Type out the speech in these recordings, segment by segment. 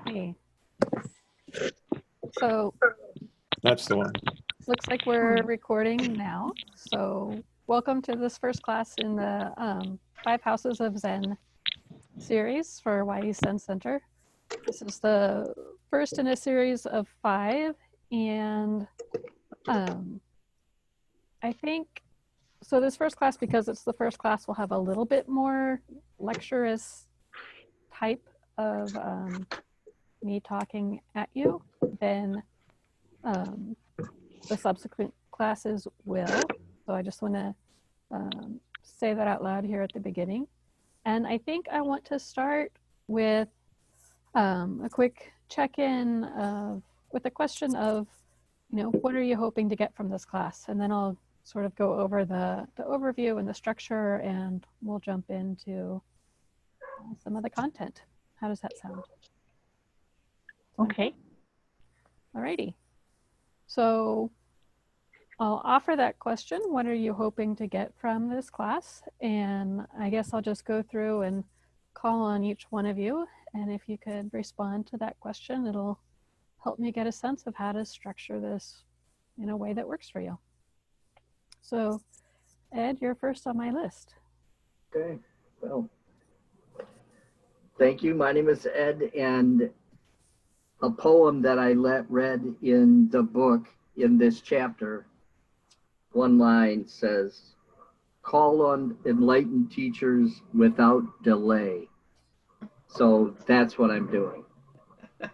Okay. So That's the one. looks like we're recording now. So welcome to this first class in the 5 Houses of Zen series for Wy'East Zen Center. This is the first in a series of 5, and I think, so this first class, because it's the first class, will have a little bit more lecturous type of me talking at you than the subsequent classes will. So I just want to say that out loud here at the beginning. And I think I want to start with a quick check-in with a question of, what are you hoping to get from this class? And then I'll sort of go over the overview and the structure, and we'll jump into some of the content. How does that sound? Okay. Alrighty. So I'll offer that question. What are you hoping to get from this class? And I guess I'll just go through and call on each one of you. And if you could respond to that question, it'll help me get a sense of how to structure this in a way that works for you. So Ed, you're first on my list. Okay, well, thank you. My name is Ed, and a poem that I read in the book in this chapter, one line says, "Call on enlightened teachers without delay." So that's what I'm doing. Thank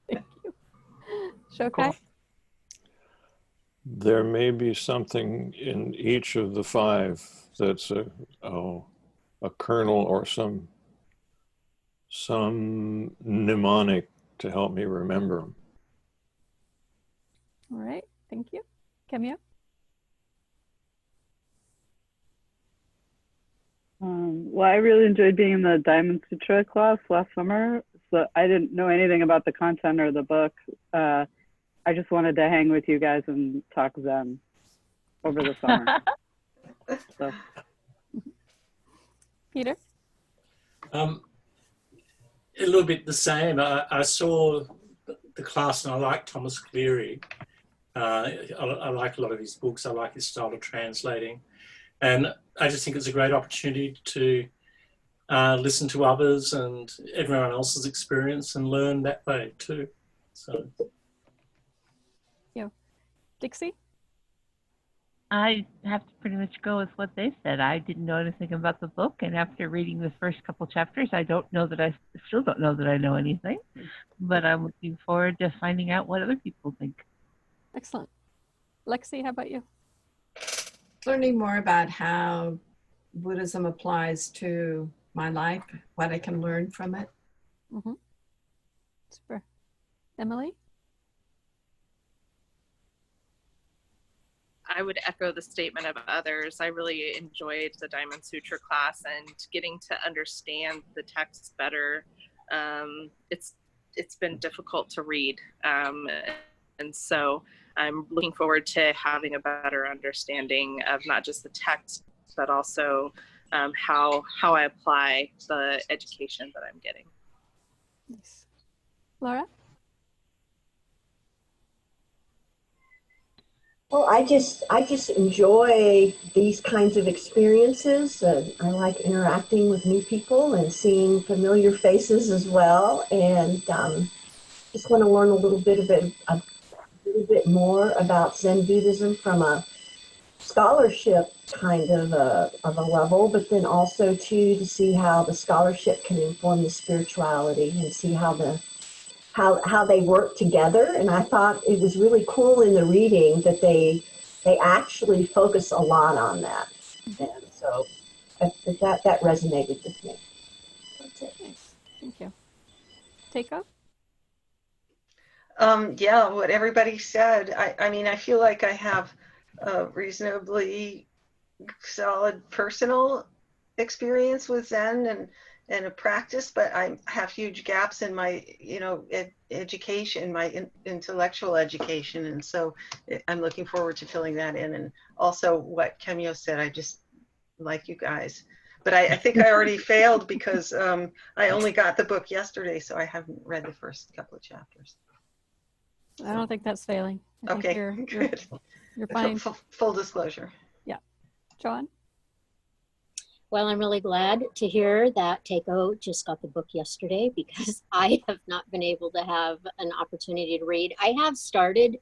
you. Shokai? There may be something in each of the 5 that's a kernel or some mnemonic to help me remember them. All right, thank you. Kemia? Well, I really enjoyed being in the Diamond Sutra class last summer. So I didn't know anything about the content or the book. I just wanted to hang with you guys and talk Zen over the summer. So. Peter? A little bit the same. I saw the class and I like Thomas Cleary. I like a lot of his books. I like his style of translating. And I just think it's a great opportunity to listen to others and everyone else's experience and learn that way too. So. Yeah. Dixie? I have to pretty much go with what they said. I didn't know anything about the book, and after reading the first couple chapters, I still don't know that I know anything, but I'm looking forward to finding out what other people think. Excellent. Lexi, how about you? Learning more about how Buddhism applies to my life, what I can learn from it. Mm-hmm. Super. Emily? I would echo the statement of others. I really enjoyed the Diamond Sutra class and getting to understand the text better. It's been difficult to read. And so I'm looking forward to having a better understanding of not just the text, but also how I apply the education that I'm getting. Nice. Laura? Well, I just enjoy these kinds of experiences. I like interacting with new people and seeing familiar faces as well. And just want to learn a little bit more about Zen Buddhism from a scholarship kind of a level, but then also too to see how the scholarship can inform the spirituality and see how they work together. And I thought it was really cool in the reading that they actually focus a lot on that. And so that resonated with me. That's it. Nice. Thank you. Take-up? Yeah, what everybody said. I mean, I feel like I have a reasonably solid personal experience with Zen and a practice, but I have huge gaps in my, education, my intellectual education. And so I'm looking forward to filling that in. And also what Kemio said, I just, like you guys, But I think I already failed because I only got the book yesterday, so I haven't read the first couple of chapters. I don't think that's failing. I think Okay, you're good. fine. Full disclosure. Yeah. John? Well, I'm really glad to hear that Takeo just got the book yesterday because I have not been able to have an opportunity to read. I have started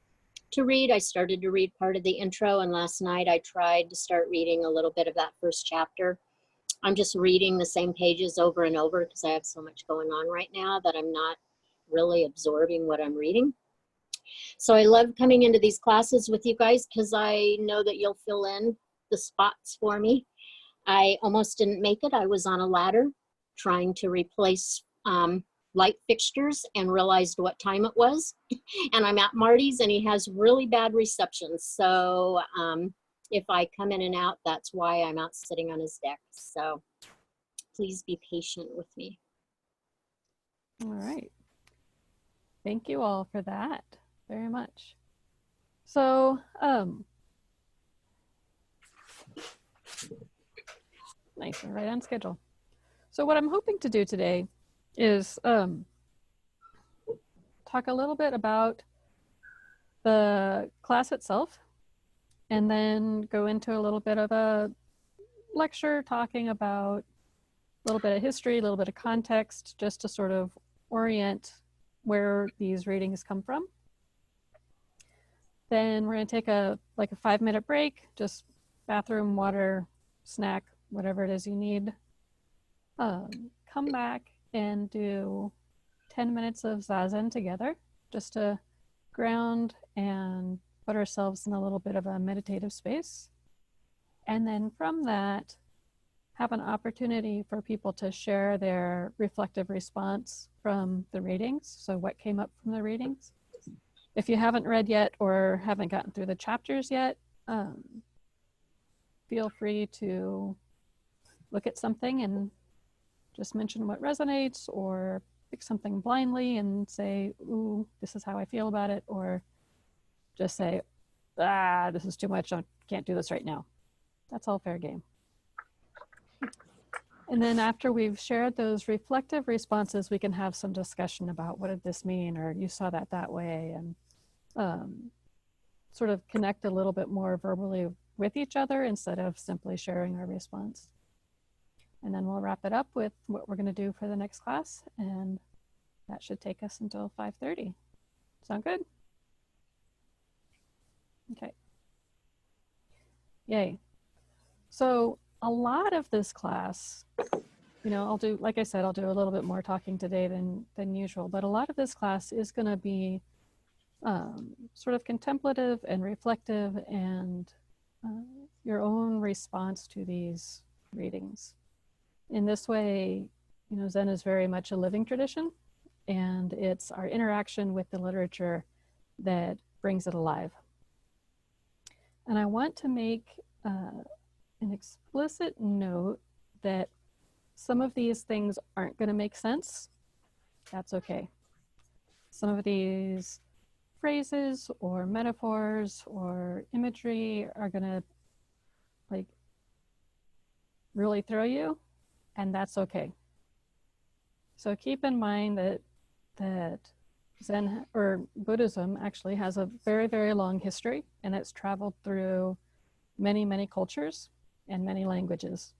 to read. I started to read part of the intro, and last night I tried to start reading a little bit of that first chapter. I'm just reading the same pages over and over because I have so much going on right now that I'm not really absorbing what I'm reading. So I love coming into these classes with you guys because I know that you'll fill in the spots for me. I almost didn't make it. I was on a ladder trying to replace light fixtures and realized what time it was. And I'm at Marty's and he has really bad reception. So if I come in and out, that's why I'm out sitting on his deck. So please be patient with me. All right. Thank you all for that very much. So, nice and right on schedule. So what I'm hoping to do today is talk a little bit about the class itself, and then go into a little bit of a lecture talking about a little bit of history, a little bit of context, just to sort of orient where these readings come from. Then we're going to take a 5-minute break, just bathroom, water, snack, whatever it is you need. Come back and do 10 minutes of Zazen together, just to ground and put ourselves in a little bit of a meditative space. And then from that, have an opportunity for people to share their reflective response from the readings. So what came up from the readings. If you haven't read yet or haven't gotten through the chapters yet, feel free to look at something and just mention what resonates, or pick something blindly and say, ooh, this is how I feel about it, or just say, this is too much, I can't do this right now. That's all fair game. And then after we've shared those reflective responses, we can have some discussion about what did this mean, or you saw that way, and sort of connect a little bit more verbally with each other instead of simply sharing our response. And then we'll wrap it up with what we're going to do for the next class, and that should take us until 5:30. Sound good? Okay. Yay. So a lot of this class, I'll do, like I said, I'll do a little bit more talking today than usual, but a lot of this class is going to be sort of contemplative and reflective, and your own response to these readings. In this way, Zen is very much a living tradition, and it's our interaction with the literature that brings it alive. And I want to make an explicit note that some of these things aren't going to make sense. That's okay. Some of these phrases or metaphors or imagery are going to really throw you, and that's okay. So keep in mind that Zen, or Buddhism, actually has a very, very long history, and it's traveled through many, many cultures and many languages.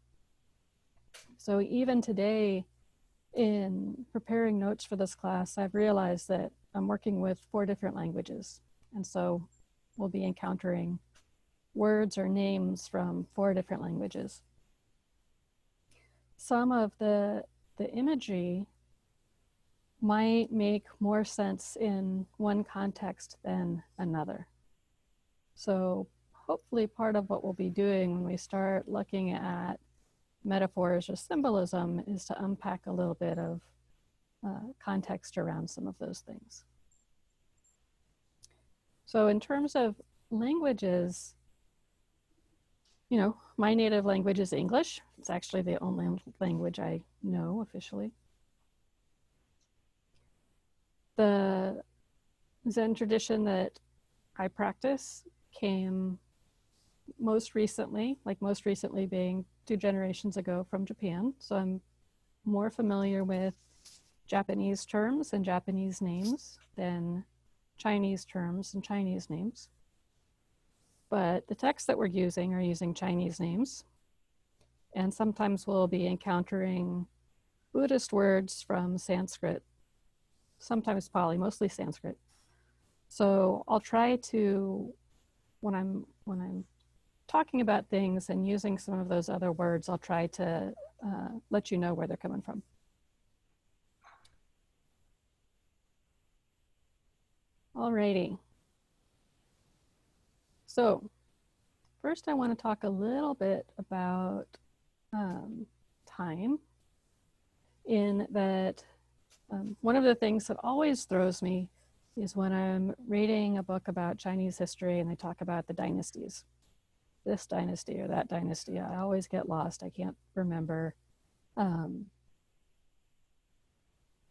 So even today, in preparing notes for this class, I've realized that I'm working with 4 different languages. And so we'll be encountering words or names from 4 different languages. Some of the imagery might make more sense in one context than another. So hopefully part of what we'll be doing when we start looking at metaphors or symbolism is to unpack a little bit of context around some of those things. So in terms of languages, my native language is English. It's actually the only language I know officially. The Zen tradition that I practice came most recently being 2 generations ago from Japan, so I'm more familiar with Japanese terms and Japanese names than Chinese terms and Chinese names. But the texts that we're using are using Chinese names. And sometimes we'll be encountering Buddhist words from Sanskrit, sometimes Pali, mostly Sanskrit. So I'll try to, when I'm talking about things and using some of those other words, I'll try to let you know where they're coming from. Alrighty. So first I want to talk a little bit about time, in that one of the things that always throws me is when I'm reading a book about Chinese history and they talk about the dynasties, this dynasty or that dynasty. I always get lost. I can't remember. And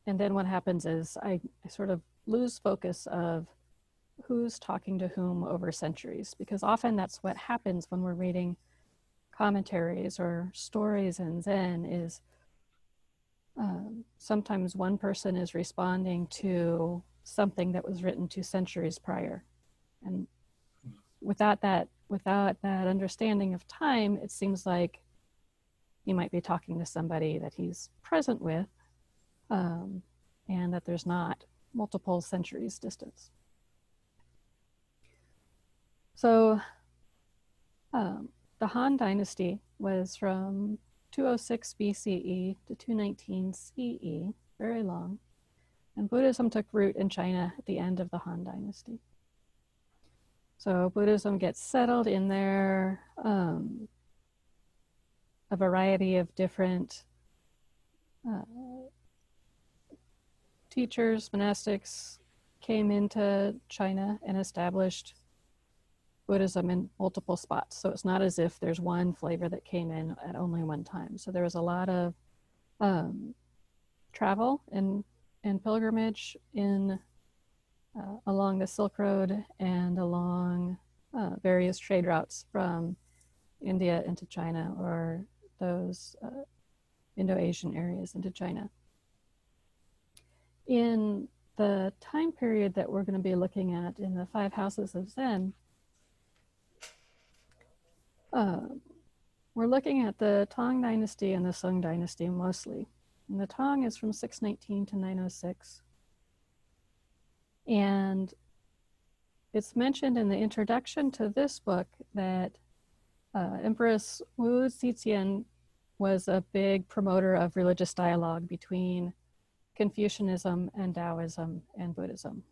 then what happens is I sort of lose focus of who's talking to whom over centuries, because often that's what happens when we're reading commentaries or stories in Zen is sometimes one person is responding to something that was written 2 centuries prior. And without that understanding of time, it seems like he might be talking to somebody that he's present with, and that there's not multiple centuries distance. So the Han Dynasty was from 206 BCE to 219 CE, very long, and Buddhism took root in China at the end of the Han Dynasty. So Buddhism gets settled in there. A variety of different teachers, monastics came into China and established Buddhism in multiple spots. So it's not as if there's one flavor that came in at only one time. So there was a lot of travel and pilgrimage in along the Silk Road and along various trade routes from India into China, or those Indo-Asian areas into China. In the time period that we're going to be looking at in the 5 houses of Zen, we're looking at the Tang Dynasty and the Sung Dynasty mostly. And the Tang is from 619 to 906. And it's mentioned in the introduction to this book that Empress Wu Zetian was a big promoter of religious dialogue between Confucianism and Taoism and Buddhism.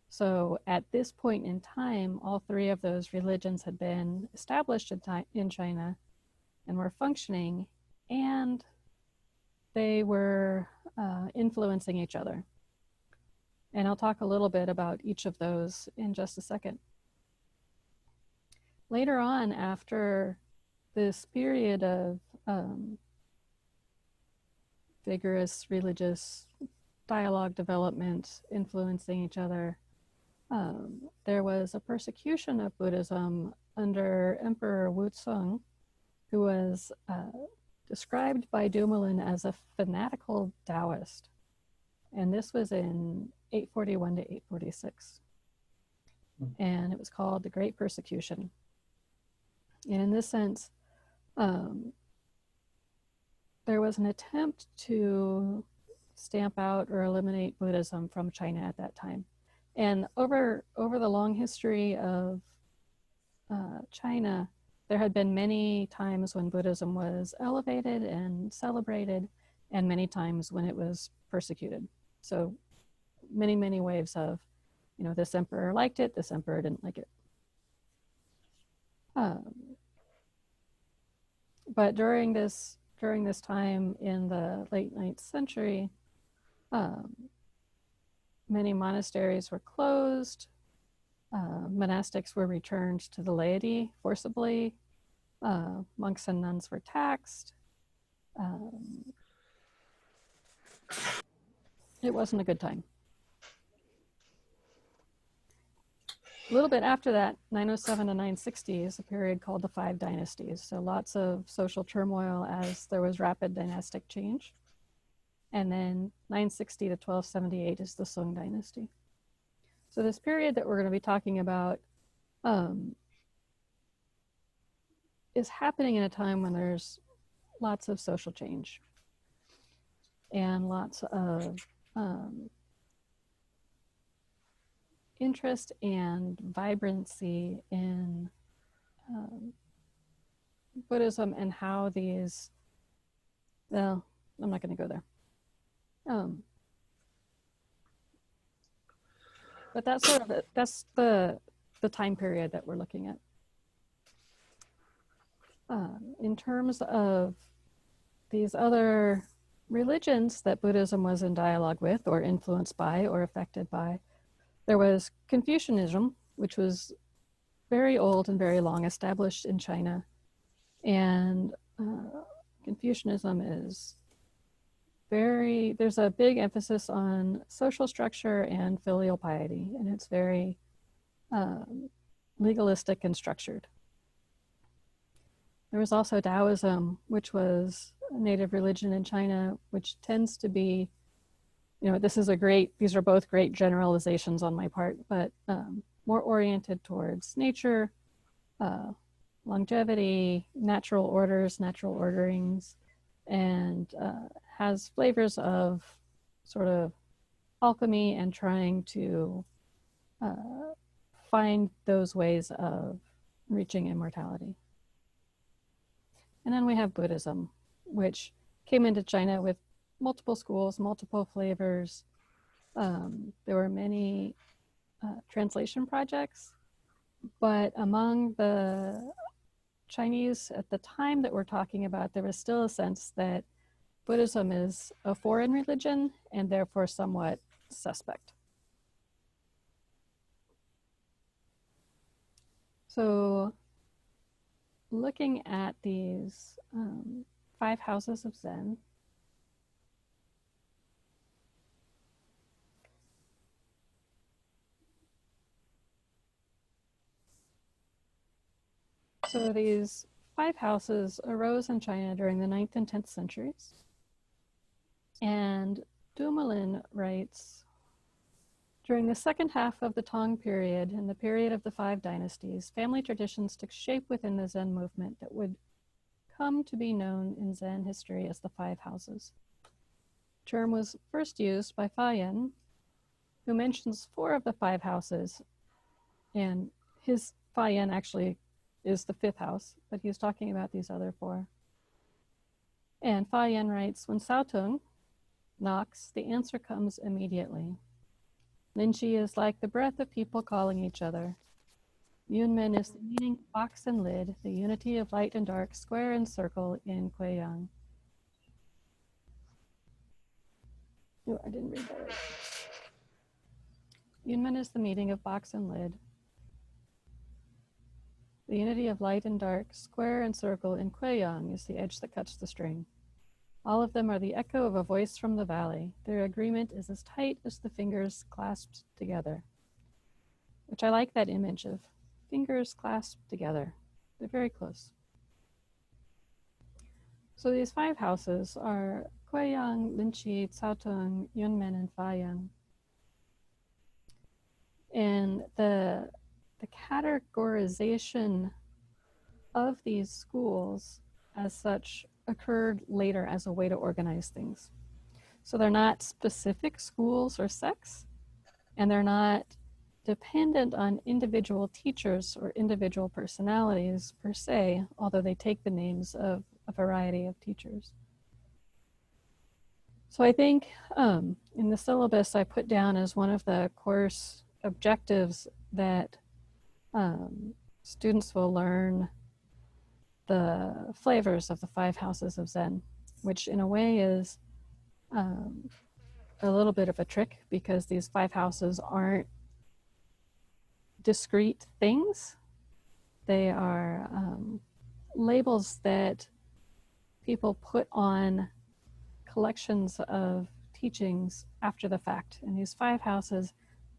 So at this point in time, all 3 of those religions had been established in China and were functioning, and they were influencing each other. And I'll talk a little bit about each of those in just a second. Later on, after this period of vigorous religious dialogue development influencing each other, there was a persecution of Buddhism under Emperor Wuzong, who was described by Dumoulin as a fanatical Taoist. And this was in 841 to 846. And it was called the Great Persecution. And in this sense, there was an attempt to stamp out or eliminate Buddhism from China at that time. And over the long history of China, there had been many times when Buddhism was elevated and celebrated, and many times when it was persecuted. So many, many waves of, this emperor liked it, this emperor didn't like it. But during this time in the late 9th century, many monasteries were closed. Monastics were returned to the laity forcibly. Monks and nuns were taxed. It wasn't a good time. A little bit after that, 907 to 960 is a period called the Five Dynasties. So lots of social turmoil as there was rapid dynastic change. And then 960 to 1278 is the Sung Dynasty. So this period that we're going to be talking about is happening in a time when there's lots of social change and lots of interest and vibrancy in Buddhism and how these, well, I'm not going to go there. But that's sort of it. That's the time period that we're looking at. In terms of these other religions that Buddhism was in dialogue with or influenced by or affected by, there was Confucianism, which was very old and very long established in China. And Confucianism is there's a big emphasis on social structure and filial piety, and it's very legalistic and structured. There was also Taoism, which was a native religion in China, which tends to be, these are both great generalizations on my part, but more oriented towards nature, longevity, natural orders, natural orderings, and has flavors of sort of alchemy and trying to find those ways of reaching immortality. And then we have Buddhism, which came into China with multiple schools, multiple flavors. There were many translation projects, but among the Chinese at the time that we're talking about, there was still a sense that Buddhism is a foreign religion and therefore somewhat suspect. So looking at these 5 houses of Zen, so these 5 houses arose in China during the 9th and 10th centuries. And Dumoulin writes, during the second half of the Tang period and the period of the 5 dynasties, family traditions took shape within the Zen movement that would come to be known in Zen history as the 5 houses. The term was first used by Fa Yin, who mentions 4 of the 5 houses, and his Fa Yin actually is the 5th house, but he's talking about these other 4. And Fa Yin writes, when Sao Tung knocks, the answer comes immediately. Linchi is like the breath of people calling each other. Yunmen is the meaning of box and lid, the unity of light and dark, square and circle in Kueyang. Oh, I didn't read that right. Yunmen is the meaning of box and lid, the unity of light and dark, square and circle in Kueyang is the edge that cuts the string. All of them are the echo of a voice from the valley. Their agreement is as tight as the fingers clasped together, which I like that image of fingers clasped together. They're very close. So these 5 houses are Kueyang, Linchi, Caotung, Yunmen, and Fa Yin. And the categorization of these schools as such occurred later as a way to organize things. So they're not specific schools or sects, and they're not dependent on individual teachers or individual personalities per se, although they take the names of a variety of teachers. So I think in the syllabus I put down as one of the course objectives that students will learn the flavors of the 5 houses of Zen, which in a way is a little bit of a trick because these 5 houses aren't discrete things. They are labels that people put on collections of teachings after the fact. And these 5 houses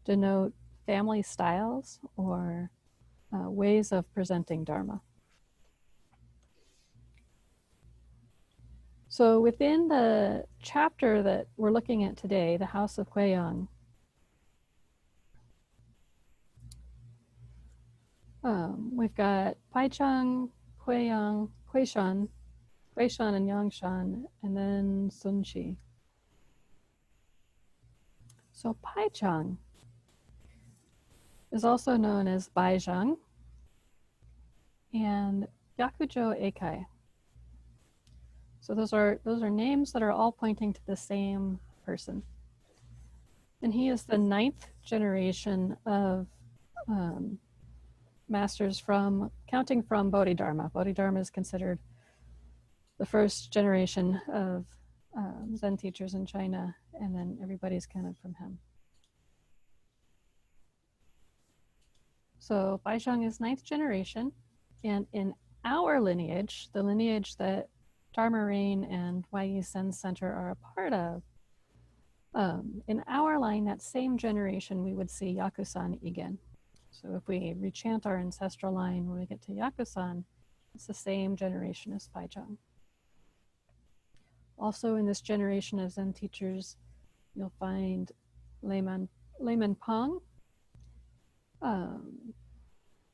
denote family styles or ways of presenting Dharma. So within the chapter that we're looking at today, the House of Huiyang, we've got Paichang, Huiyang, Huishan, and Yangshan, and then Sunshi. So Paichang is also known as Baizhang and Yakujo Eikai. So those are names that are all pointing to the same person. And he is the 9th generation of masters counting from Bodhidharma. Bodhidharma is considered the first generation of Zen teachers in China, and then everybody's counted from him. So Baizhang is 9th generation, and in our lineage, the lineage that Dharma Rain and Wy'East Zen Center are a part of, in our line, that same generation, we would see Yakusan Igen. So if we rechant our ancestral line, when we get to Yakusan, it's the same generation as Baizhang. Also in this generation of Zen teachers, you'll find Layman Pang,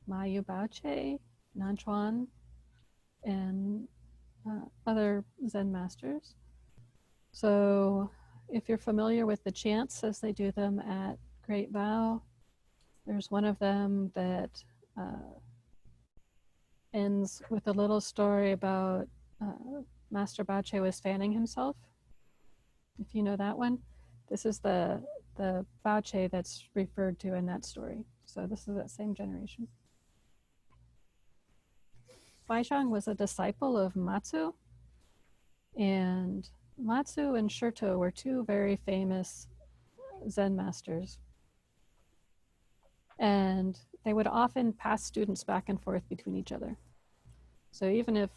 Mayu Baoche, Nanchuan, and other Zen masters. So if you're familiar with the chants as they do them at Great Vow, there's one of them that ends with a little story about Master Baoche was fanning himself. If you know that one, this is the Baoche that's referred to in that story. So this is that same generation. Baizhang was a disciple of Matsu, and Matsu and Shurto were two very famous Zen masters. And they would often pass students back and forth between each other. So even if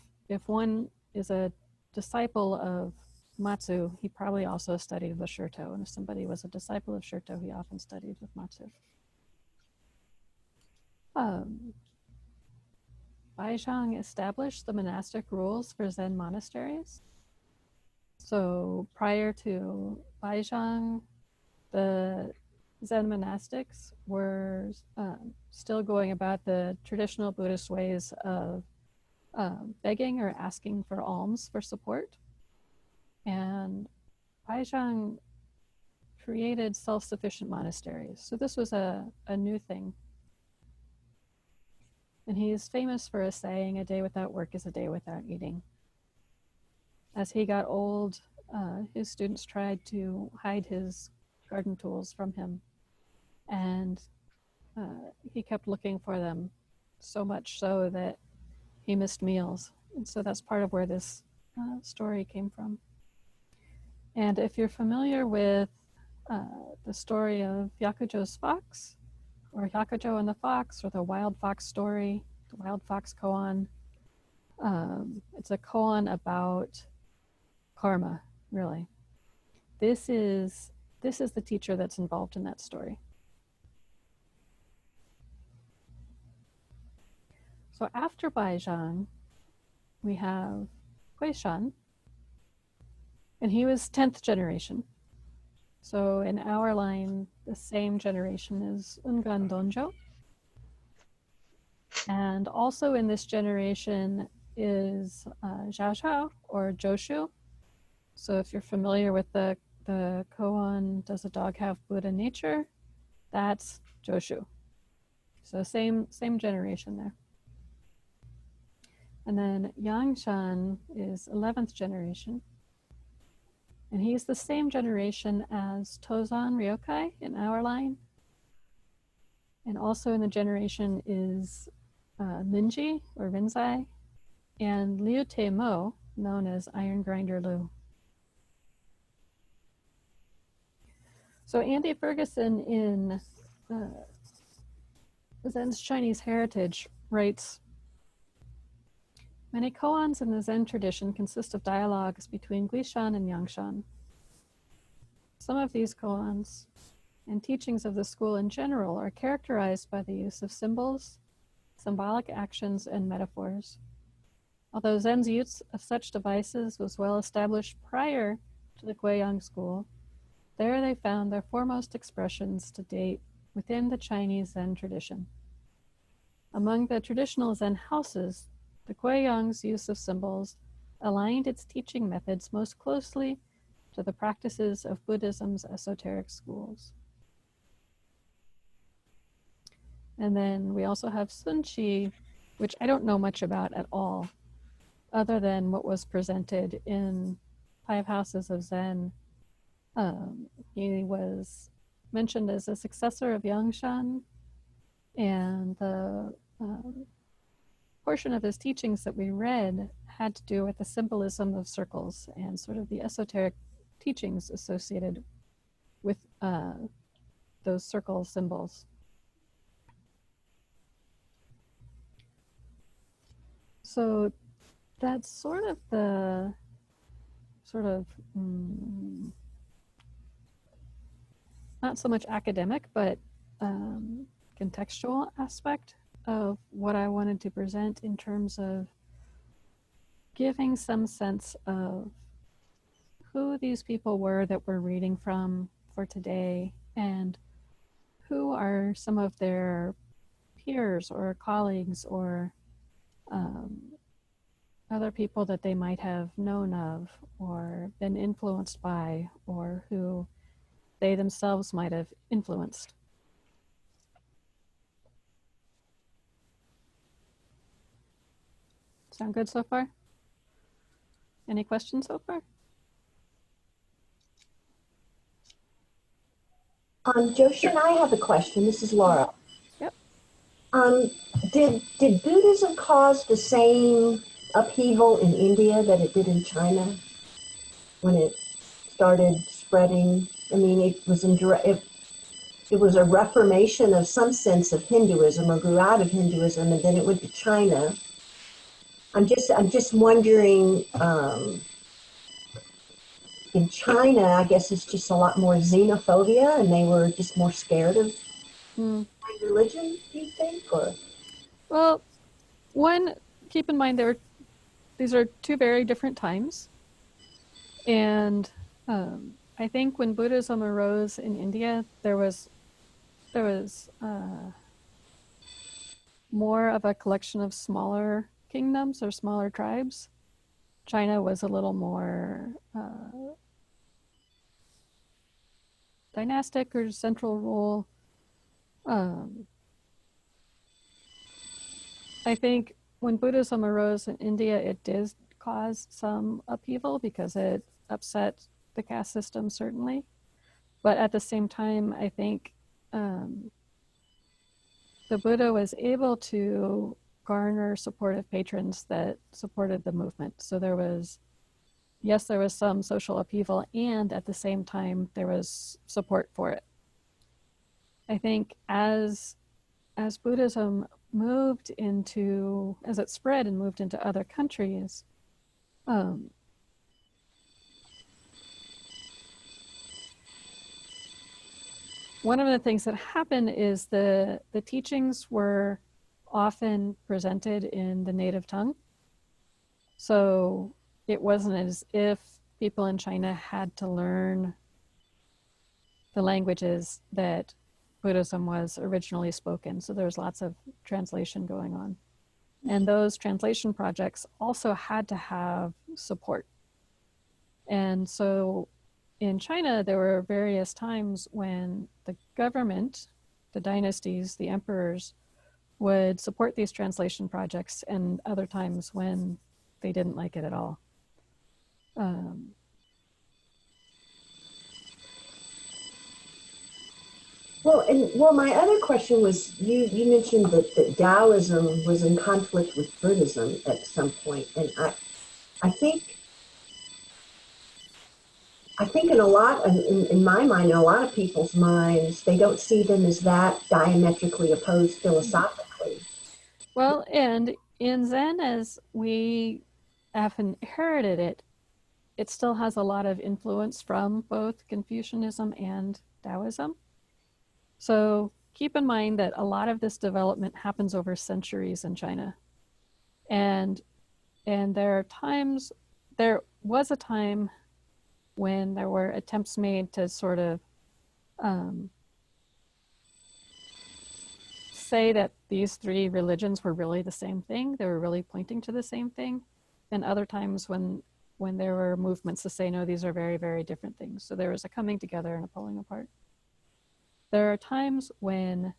one is a disciple of Matsu, he probably also studied with Shurto. And if somebody was a disciple of Shurto, he often studied with Matsu. Baizhang established the monastic rules for Zen monasteries. So prior to Baizhang, the Zen monastics were still going about the traditional Buddhist ways of begging or asking for alms for support. And Baizhang created self-sufficient monasteries. So this was a new thing. And he is famous for a saying, "A day without work is a day without eating." As he got old, his students tried to hide his garden tools from him. And he kept looking for them, so much so that he missed meals. And so that's part of where this story came from. And if you're familiar with the story of Yakujo's fox, or Yakujo and the fox, or the wild fox story, the wild fox koan, it's a koan about karma, really. This is the teacher that's involved in that story. So after Baizhang, we have Huishan, and he was 10th generation. So in our line, the same generation as Ungan Donjo. And also in this generation is Zhao Zhao, or Joshu. So if you're familiar with the koan, Does a Dog Have Buddha Nature? That's Joshu. So same generation there. And then Yangshan is 11th generation. And he's the same generation as Tozan Ryokai in our line. And also in the generation is Linji, or Rinzai, and Liu Te Mo, known as Iron Grinder Liu. So Andy Ferguson in Zen's Chinese Heritage writes, "Many koans in the Zen tradition consist of dialogues between Guishan and Yangshan. Some of these koans and teachings of the school in general are characterized by the use of symbols, symbolic actions, and metaphors. Although Zen's use of such devices was well established prior to the Guiyang school, there they found their foremost expressions to date within the Chinese Zen tradition. Among the traditional Zen houses, the Guiyang's use of symbols aligned its teaching methods most closely to the practices of Buddhism's esoteric schools. And then we also have Sun Chi, which I don't know much about at all, other than what was presented in Five Houses of Zen. He was mentioned as a successor of Yangshan, and the portion of his teachings that we read had to do with the symbolism of circles and sort of the esoteric teachings associated with those circle symbols. So that's sort of the not so much academic, but contextual aspect of what I wanted to present in terms of giving some sense of who these people were that we're reading from for today, and who are some of their peers or colleagues or other people that they might have known of or been influenced by, or who they themselves might have influenced. Sound good so far? Any questions so far? Joshi, I have a question. This is Laura. Yep. Did Buddhism cause the same upheaval in India that it did in China when it started spreading? I mean, it was a reformation of some sense of Hinduism, or grew out of Hinduism, and then it went to China. I'm just wondering. In China, I guess it's just a lot more xenophobia, and they were just more scared of religion, do you think? Or? Well, one, keep in mind these are two very different times. And I think when Buddhism arose in India, there was more of a collection of smaller kingdoms or smaller tribes. China was a little more dynastic or central rule. I think when Buddhism arose in India, it did cause some upheaval because it upset the caste system, certainly. But at the same time, I think the Buddha was able to garner supportive patrons that supported the movement. So there was some social upheaval, and at the same time, there was support for it. I think as Buddhism as it spread and moved into other countries, one of the things that happened is the teachings were often presented in the native tongue. So it wasn't as if people in China had to learn the languages that Buddhism was originally spoken. So there's lots of translation going on. And those translation projects also had to have support. And so in China, there were various times when the government, the dynasties, the emperors, would support these translation projects, and other times when they didn't like it at all. Well, my other question was, you mentioned that Taoism was in conflict with Buddhism at some point, and I think in my mind, in a lot of people's minds, they don't see them as that diametrically opposed philosophically. Well, and in Zen, as we have inherited it, it still has a lot of influence from both Confucianism and Taoism. So keep in mind that a lot of this development happens over centuries in China. And there was a time when there were attempts made to sort of say that these three religions were really the same thing. They were really pointing to the same thing. And other times when there were movements to say, no, these are very, very different things. So there was a coming together and a pulling apart. There are times when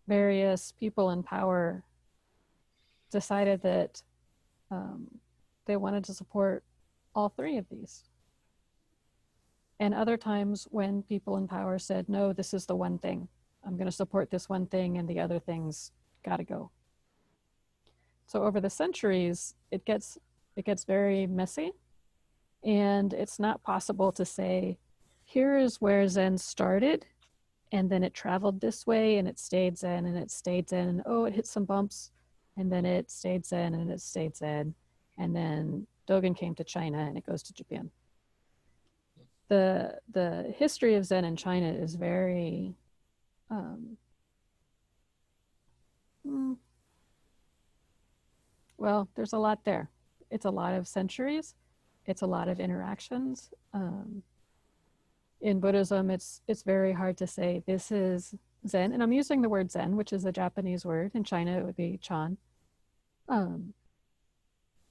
various people in power decided that they wanted to support all three of these. And other times when people in power said, no, this is the one thing. I'm going to support this one thing and the other things got to go. So over the centuries, it gets very messy. And it's not possible to say, here is where Zen started, and then it traveled this way, and it stayed Zen, and it stayed Zen, and oh, it hit some bumps, and then it stayed Zen, and it stayed Zen, and then Dogen came to China, and it goes to Japan. The history of Zen in China is very well, there's a lot there. It's a lot of centuries. It's a lot of interactions. In Buddhism, it's very hard to say this is Zen, and I'm using the word Zen, which is a Japanese word. In China, it would be Chan.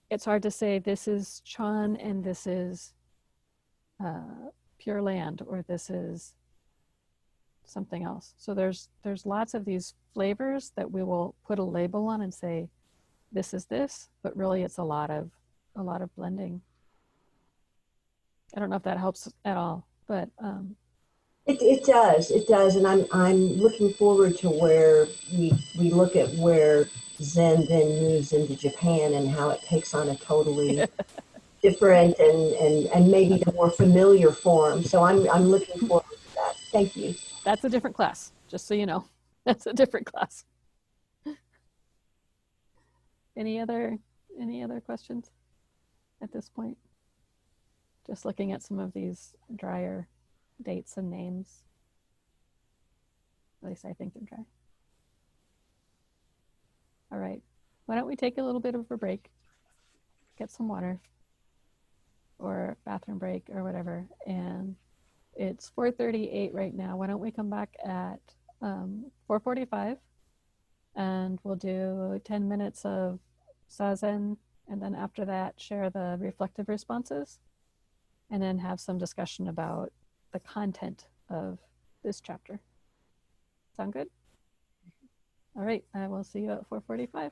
It's hard to say this is Chan and this is Pure Land, or this is something else. So there's lots of these flavors that we will put a label on and say this is this, but really it's a lot of blending. I don't know if that helps at all, but it does, and I'm looking forward to where we look at where Zen then moves into Japan and how it takes on a totally different and maybe the more familiar form. So I'm looking forward to that. Thank you. That's a different class, just so you know. That's a different class. Any other questions at this point? Just looking at some of these drier dates and names. At least I think they're dry. All right, why don't we take a little bit of a break, get some water or bathroom break or whatever. And it's 4:38 right now. Why don't we come back at 4:45 and we'll do 10 minutes of Zazen, and then after that share the reflective responses, and then have some discussion about the content of this chapter. Sound good? All right, I will see you at 4:45.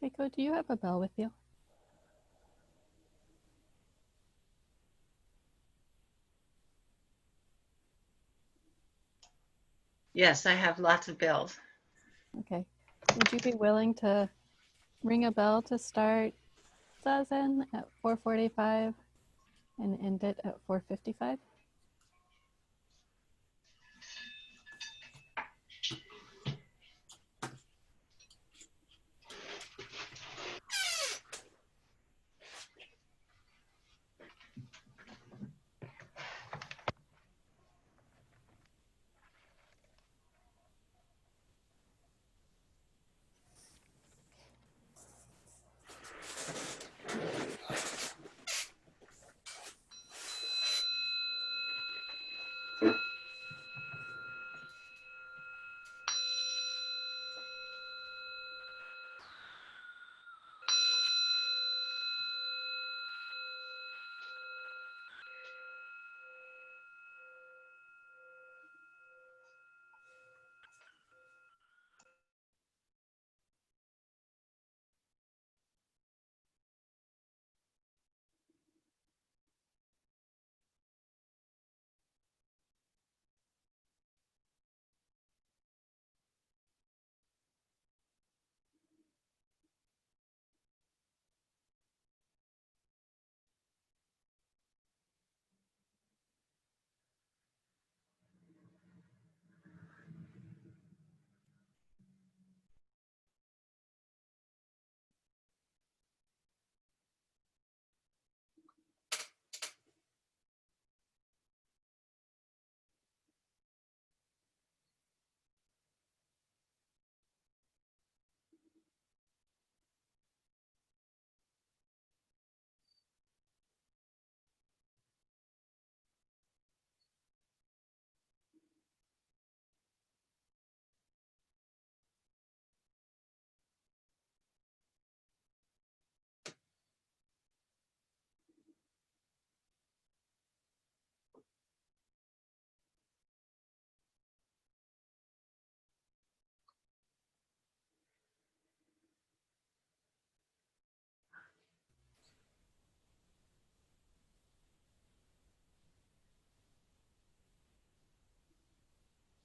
Keiko, do you have a bell with you? Yes, I have lots of bells. Okay. Would you be willing to ring a bell to start Zazen at 4:45 and end it at 4:55?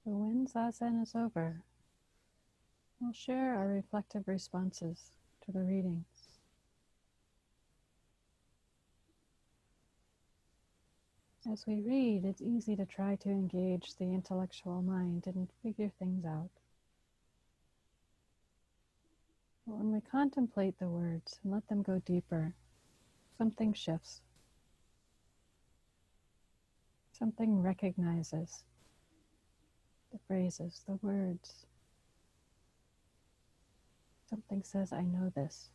So when Zazen is over, we'll share our reflective responses to the readings. As we read, it's easy to try to engage the intellectual mind and figure things out. But when we contemplate the words and let them go deeper, something shifts. Something recognizes the phrases, the words. Something says, I know this.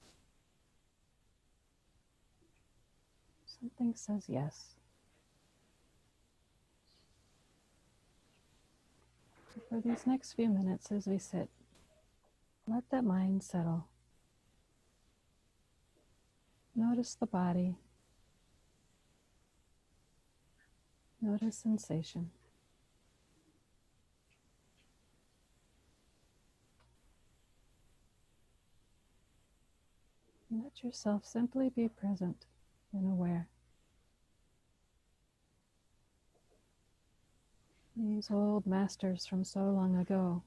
Something says yes. So for these next few minutes as we sit, let that mind settle. Notice the body. Notice sensation. And let yourself simply be present and aware. These old masters from so long ago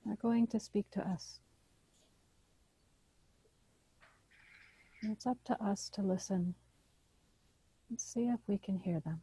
are going to speak to us. And it's up to us to listen and see if we can hear them.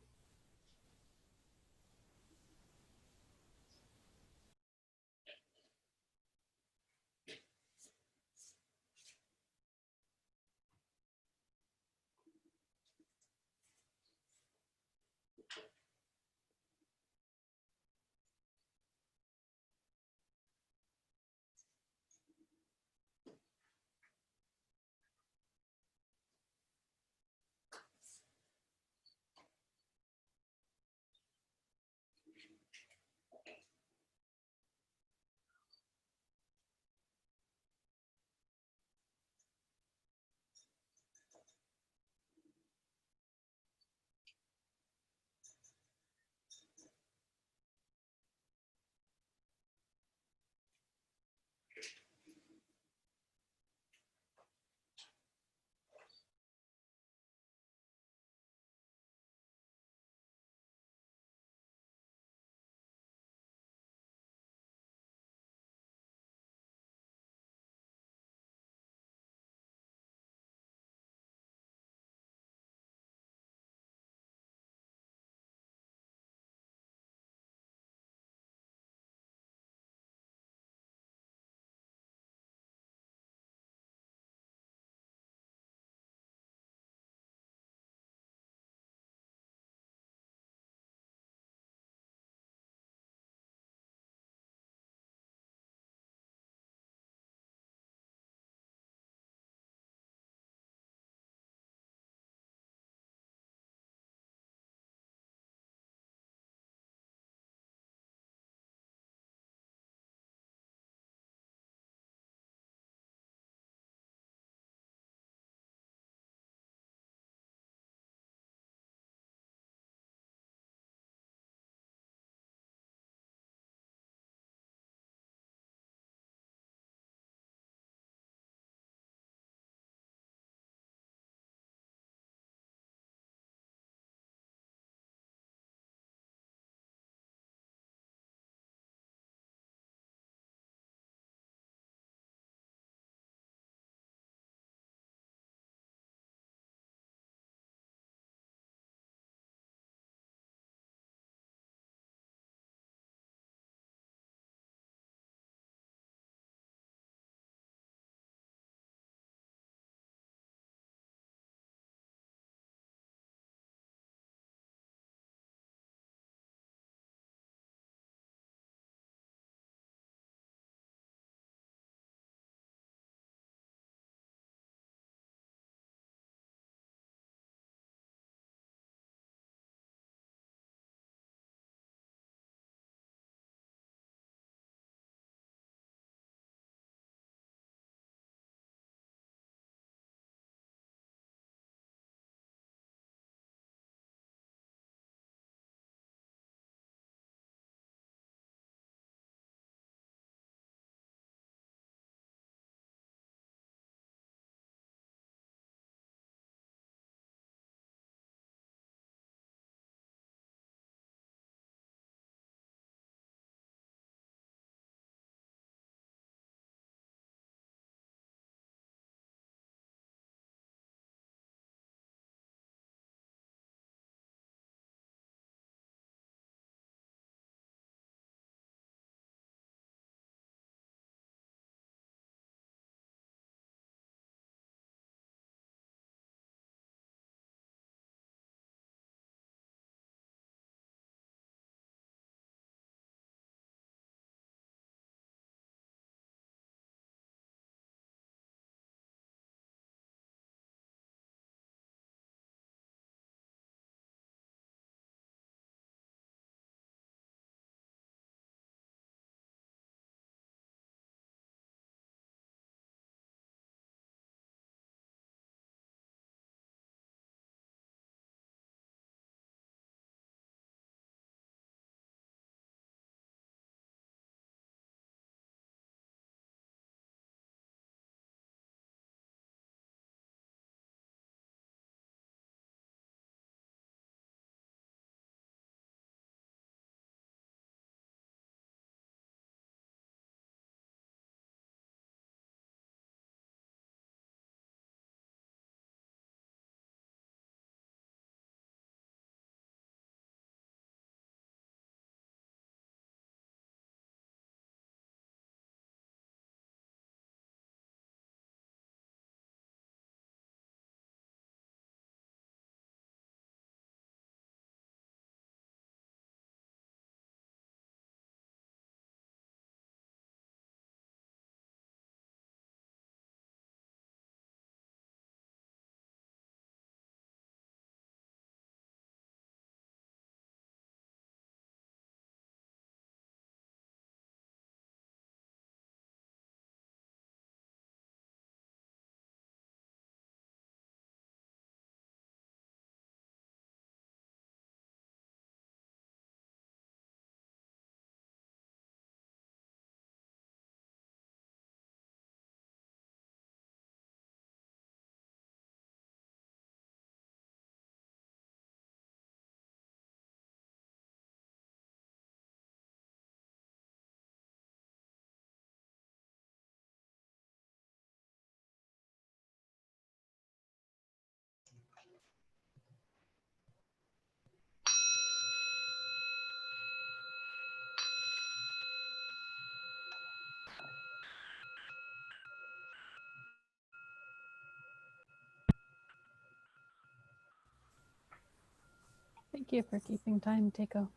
Thank you for keeping time, Teiko.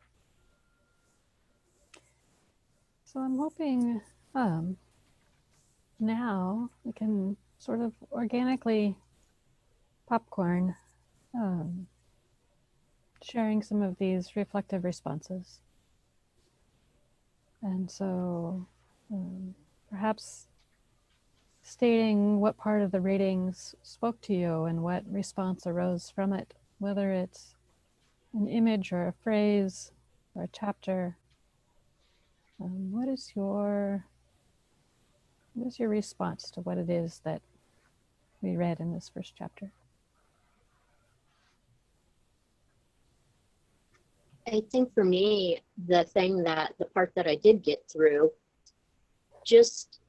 So I'm hoping now we can sort of organically popcorn sharing some of these reflective responses. And so perhaps stating what part of the readings spoke to you and what response arose from it, whether it's an image or a phrase or a chapter. What is your response to what it is that we read in this first chapter? I think for me, the part that I did get through, just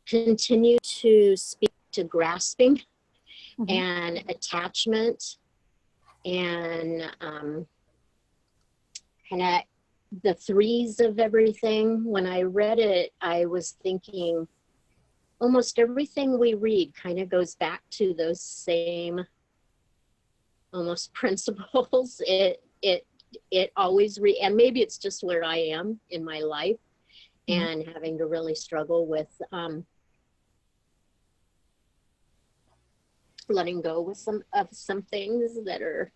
continue to speak to grasping and attachment and kind of the threes of everything. When I read it, I was thinking almost everything we read kind of goes back to those same almost principles. It always and maybe it's just where I am in my life and having to really struggle with letting go with some things that are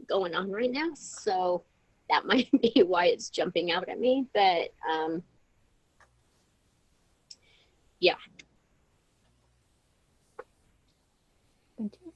going on right now. So that might be why it's jumping out at me. But yeah. Thank you.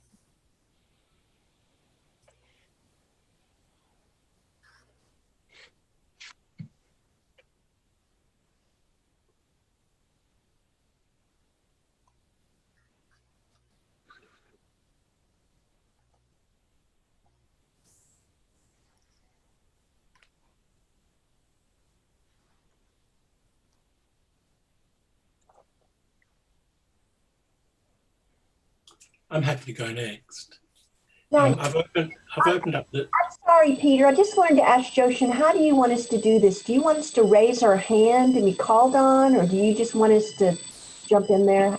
I'm happy to go next. Right. I've opened up the. I'm sorry, Peter. I just wanted to ask Joshin, how do you want us to do this? Do you want us to raise our hand and be called on, or do you just want us to jump in there?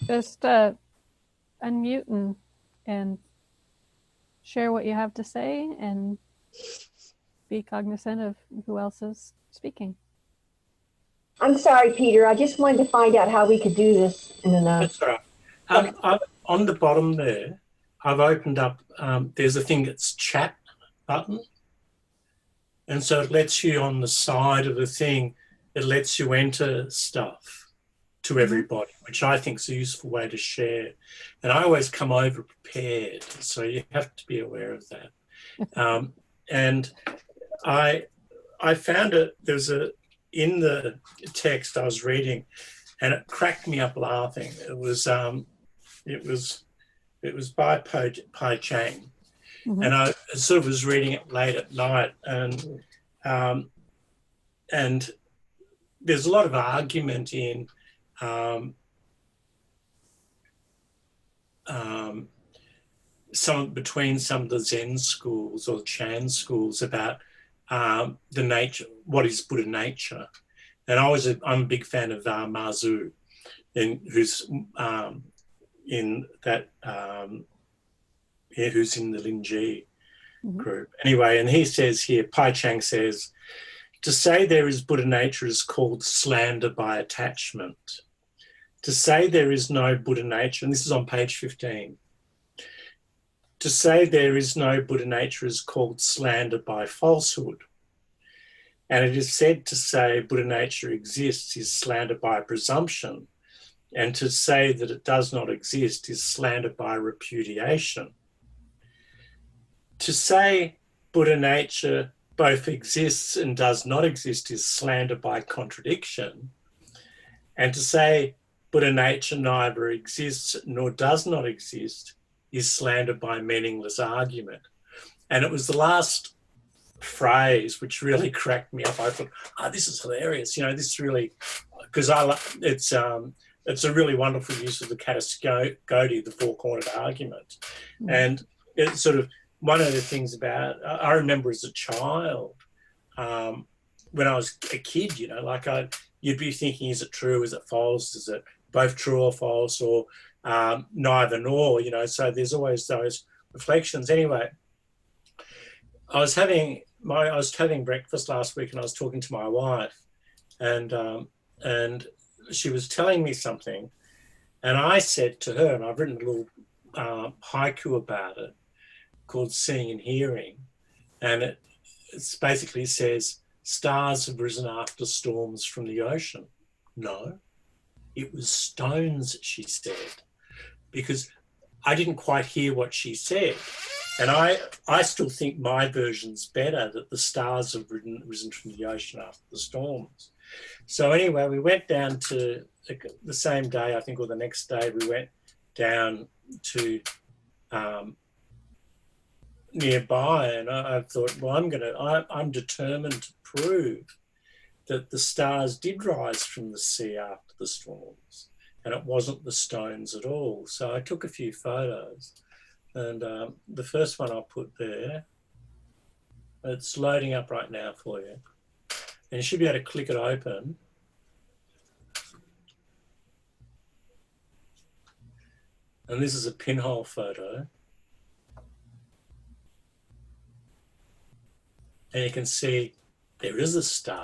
Just unmute and share what you have to say and be cognizant of who else is speaking. I'm sorry, Peter. I just wanted to find out how we could do this in an. That's all right. On the bottom there, I've opened up. There's a thing that's chat button, and so it lets you on the side of the thing. It lets you enter stuff to everybody, which I think is a useful way to share. And I always come over prepared, so you have to be aware of that. And I found it. There's in the text I was reading, and it cracked me up laughing. It was by Pai Chang, and I sort of was reading it late at night, and there's a lot of argument in between some of the Zen schools or Chan schools about the nature, what is Buddha nature, and I'm a big fan of Ma Zu, who's in that who's in the Linji group. Anyway, and he says here, Pai Chang says, to say there is Buddha nature is called slander by attachment. To say there is no Buddha nature, and this is on page 15, to say there is no Buddha nature is called slander by falsehood. And it is said to say Buddha nature exists is slander by presumption. And to say that it does not exist is slander by repudiation. To say Buddha nature both exists and does not exist is slander by contradiction. And to say Buddha nature neither exists nor does not exist is slander by meaningless argument. And it was the last phrase which really cracked me up. I thought, this is hilarious. You know, this really, because it's a really wonderful use of the Katasgodi, the four-cornered argument. And it's sort of one of the things about, I remember as a child, when I was a kid, you know, like you'd be thinking, is it true, is it false, is it both true or false, or neither nor, you know, so there's always those reflections. Anyway, I was having breakfast last week, and I was talking to my wife, and she was telling me something, and I said to her, and I've written a little haiku about it called "Seeing and Hearing," and it basically says, "Stars have risen after storms from the ocean." No, it was stones, she said, because I didn't quite hear what she said. And I still think my version's better, that the stars have risen from the ocean after the storms. So anyway, we went down to the same day, I think, or the next day, we went down to nearby, and I thought, well, I'm determined to prove that the stars did rise from the sea after the storms, and it wasn't the stones at all. So I took a few photos, and the first one I'll put there, it's loading up right now for you, and you should be able to click it open. And this is a pinhole photo. And you can see there is a star,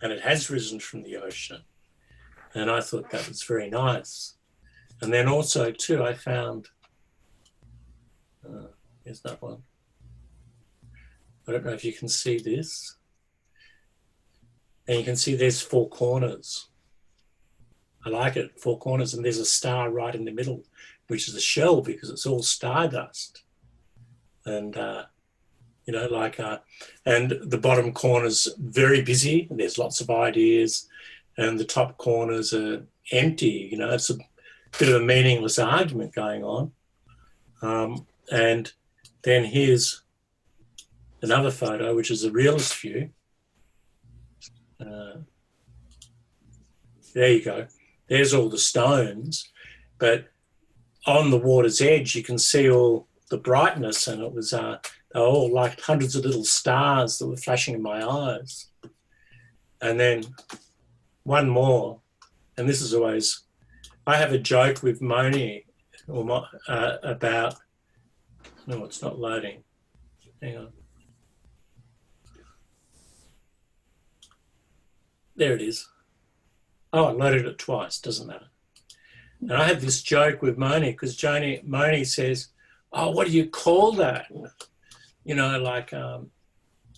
and it has risen from the ocean. And I thought that was very nice. And then also too, I found, here's that one. I don't know if you can see this. And you can see there's 4 corners. I like it, 4 corners, and there's a star right in the middle, which is a shell because it's all stardust. And, you know, and the bottom corner's very busy, and there's lots of ideas, and the top corners are empty. You know, it's a bit of a meaningless argument going on. And then here's another photo, which is a realist view. There you go. There's all the stones, but on the water's edge, you can see all the brightness, and it was they were all like hundreds of little stars that were flashing in my eyes. And then one more, and this is always, I have a joke with Moni about, no, it's not loading. Hang on. There it is. Oh, I loaded it twice, doesn't matter. And I have this joke with Moni because Moni says, oh, what do you call that? You know, like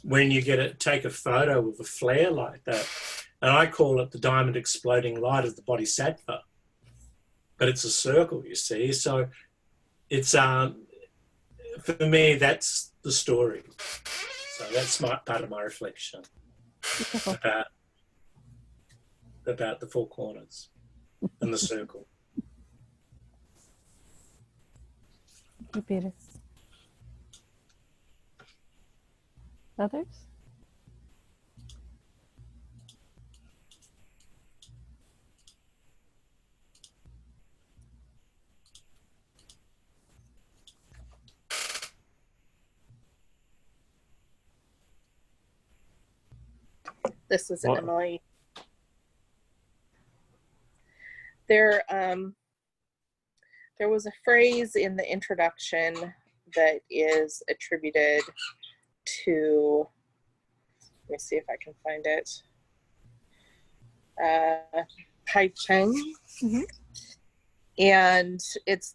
when you take a photo with a flare like that. And I call it the diamond exploding light of the Bodhisattva. But it's a circle, you see. So it's, for me, that's the story. So that's part of my reflection about the 4 corners and the circle. Thank you, Peter. Others? This is Well, Emily. There was a phrase in the introduction that is attributed to, let me see if I can find it, Pai Cheng. Mm-hmm. And it's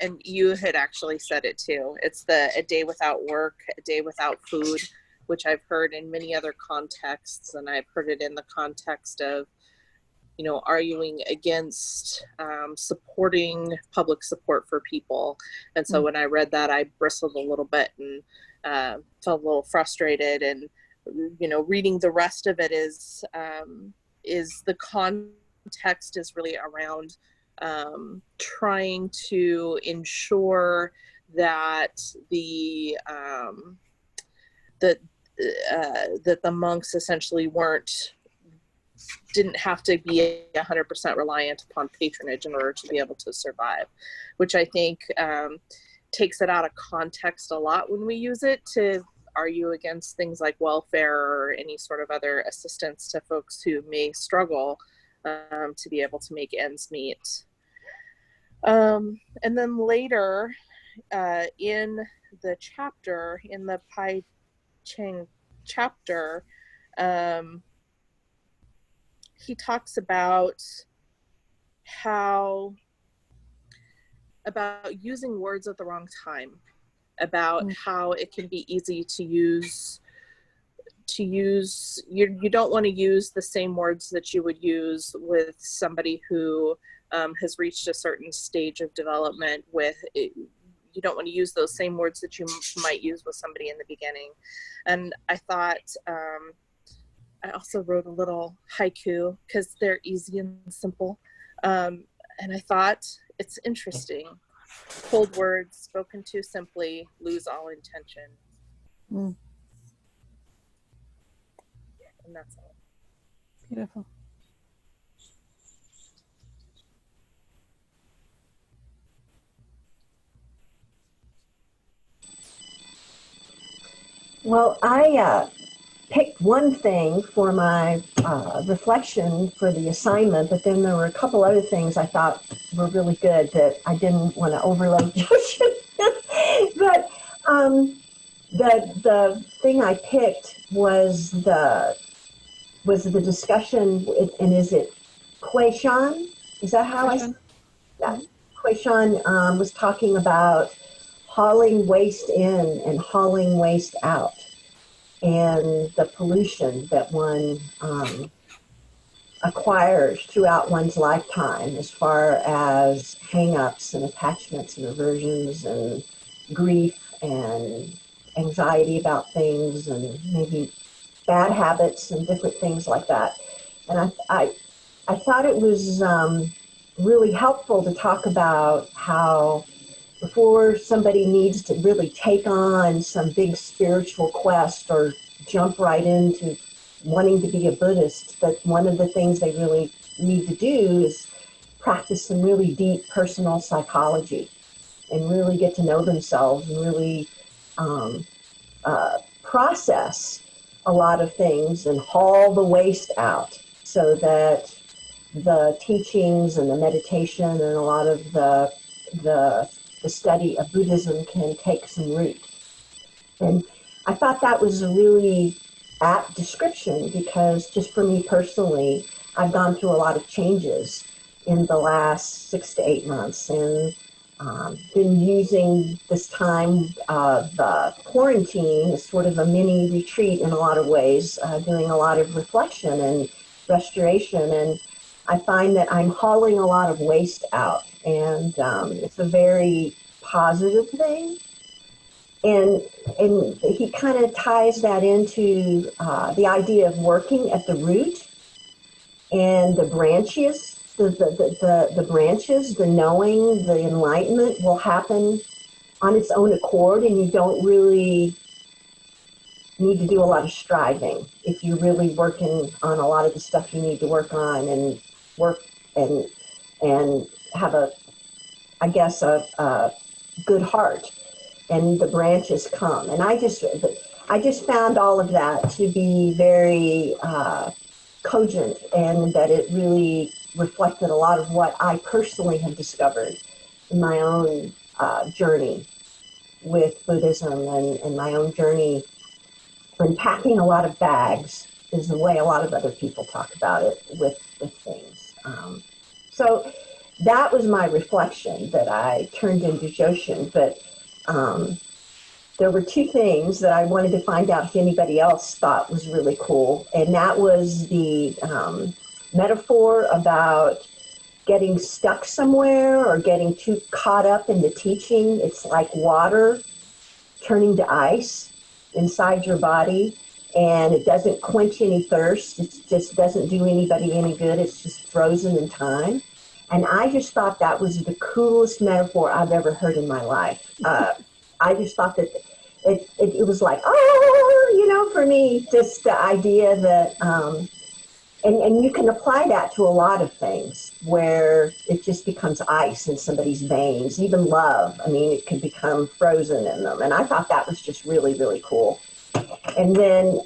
and you had actually said it too, it's a day without work, a day without food, which I've heard in many other contexts, and I've heard it in the context of, you know, arguing against supporting public support for people. And so when I read that, I bristled a little bit and felt a little frustrated. And, you know, reading the rest of it is the context is really around trying to ensure that that the monks essentially didn't have to be 100% reliant upon patronage in order to be able to survive, which I think takes it out of context a lot when we use it to argue against things like welfare or any sort of other assistance to folks who may struggle to be able to make ends meet. And then later in the chapter, in the Pai Cheng chapter, he talks about using words at the wrong time, about how it can be easy to use you don't want to use the same words that you would use with somebody who has reached a certain stage of development. You don't want to use those same words that you might use with somebody in the beginning. And I thought, I also wrote a little haiku because they're easy and simple. And I thought, it's interesting. Cold words spoken too simply lose all intention. Mm. And that's all. Beautiful. Well, I picked one thing for my reflection for the assignment, but then there were a couple other things I thought were really good that I didn't want to overload Joshin. But the thing I picked was the discussion, and is it Kuei Shan? Is that how Question. yeah, Kuei Shan was talking about hauling waste in and hauling waste out, and the pollution that one acquires throughout one's lifetime as far as hang-ups and attachments and aversions and grief and anxiety about things and maybe bad habits and different things like that. And I thought it was really helpful to talk about how before somebody needs to really take on some big spiritual quest or jump right into wanting to be a Buddhist, that one of the things they really need to do is practice some really deep personal psychology and really get to know themselves and really process a lot of things and haul the waste out so that the teachings and the meditation and a lot of the study of Buddhism can take some root. And I thought that was a really apt description because just for me personally, I've gone through a lot of changes in the last 6 to 8 months and been using this time of quarantine as sort of a mini retreat in a lot of ways, doing a lot of reflection and restoration. And I find that I'm hauling a lot of waste out, and it's a very positive thing. And he kind of ties that into the idea of working at the root and the branches, the branches, the knowing, the enlightenment will happen on its own accord, and you don't really need to do a lot of striving if you're really working on a lot of the stuff you need to work on and work and have a good heart, and the branches come. And I just found all of that to be very cogent, and that it really reflected a lot of what I personally have discovered in my own journey with Buddhism and my own journey. Unpacking a lot of bags is the way a lot of other people talk about it with things. So that was my reflection that I turned into Joshin. But there were two things that I wanted to find out if anybody else thought was really cool. And that was the metaphor about getting stuck somewhere or getting too caught up in the teaching. It's like water turning to ice inside your body, and it doesn't quench any thirst. It just doesn't do anybody any good. It's just frozen in time. And I just thought that was the coolest metaphor I've ever heard in my life. I just thought that it was like, for me, just the idea that, and you can apply that to a lot of things where it just becomes ice in somebody's veins, even love. I mean, it can become frozen in them. And I thought that was just really, really cool. And then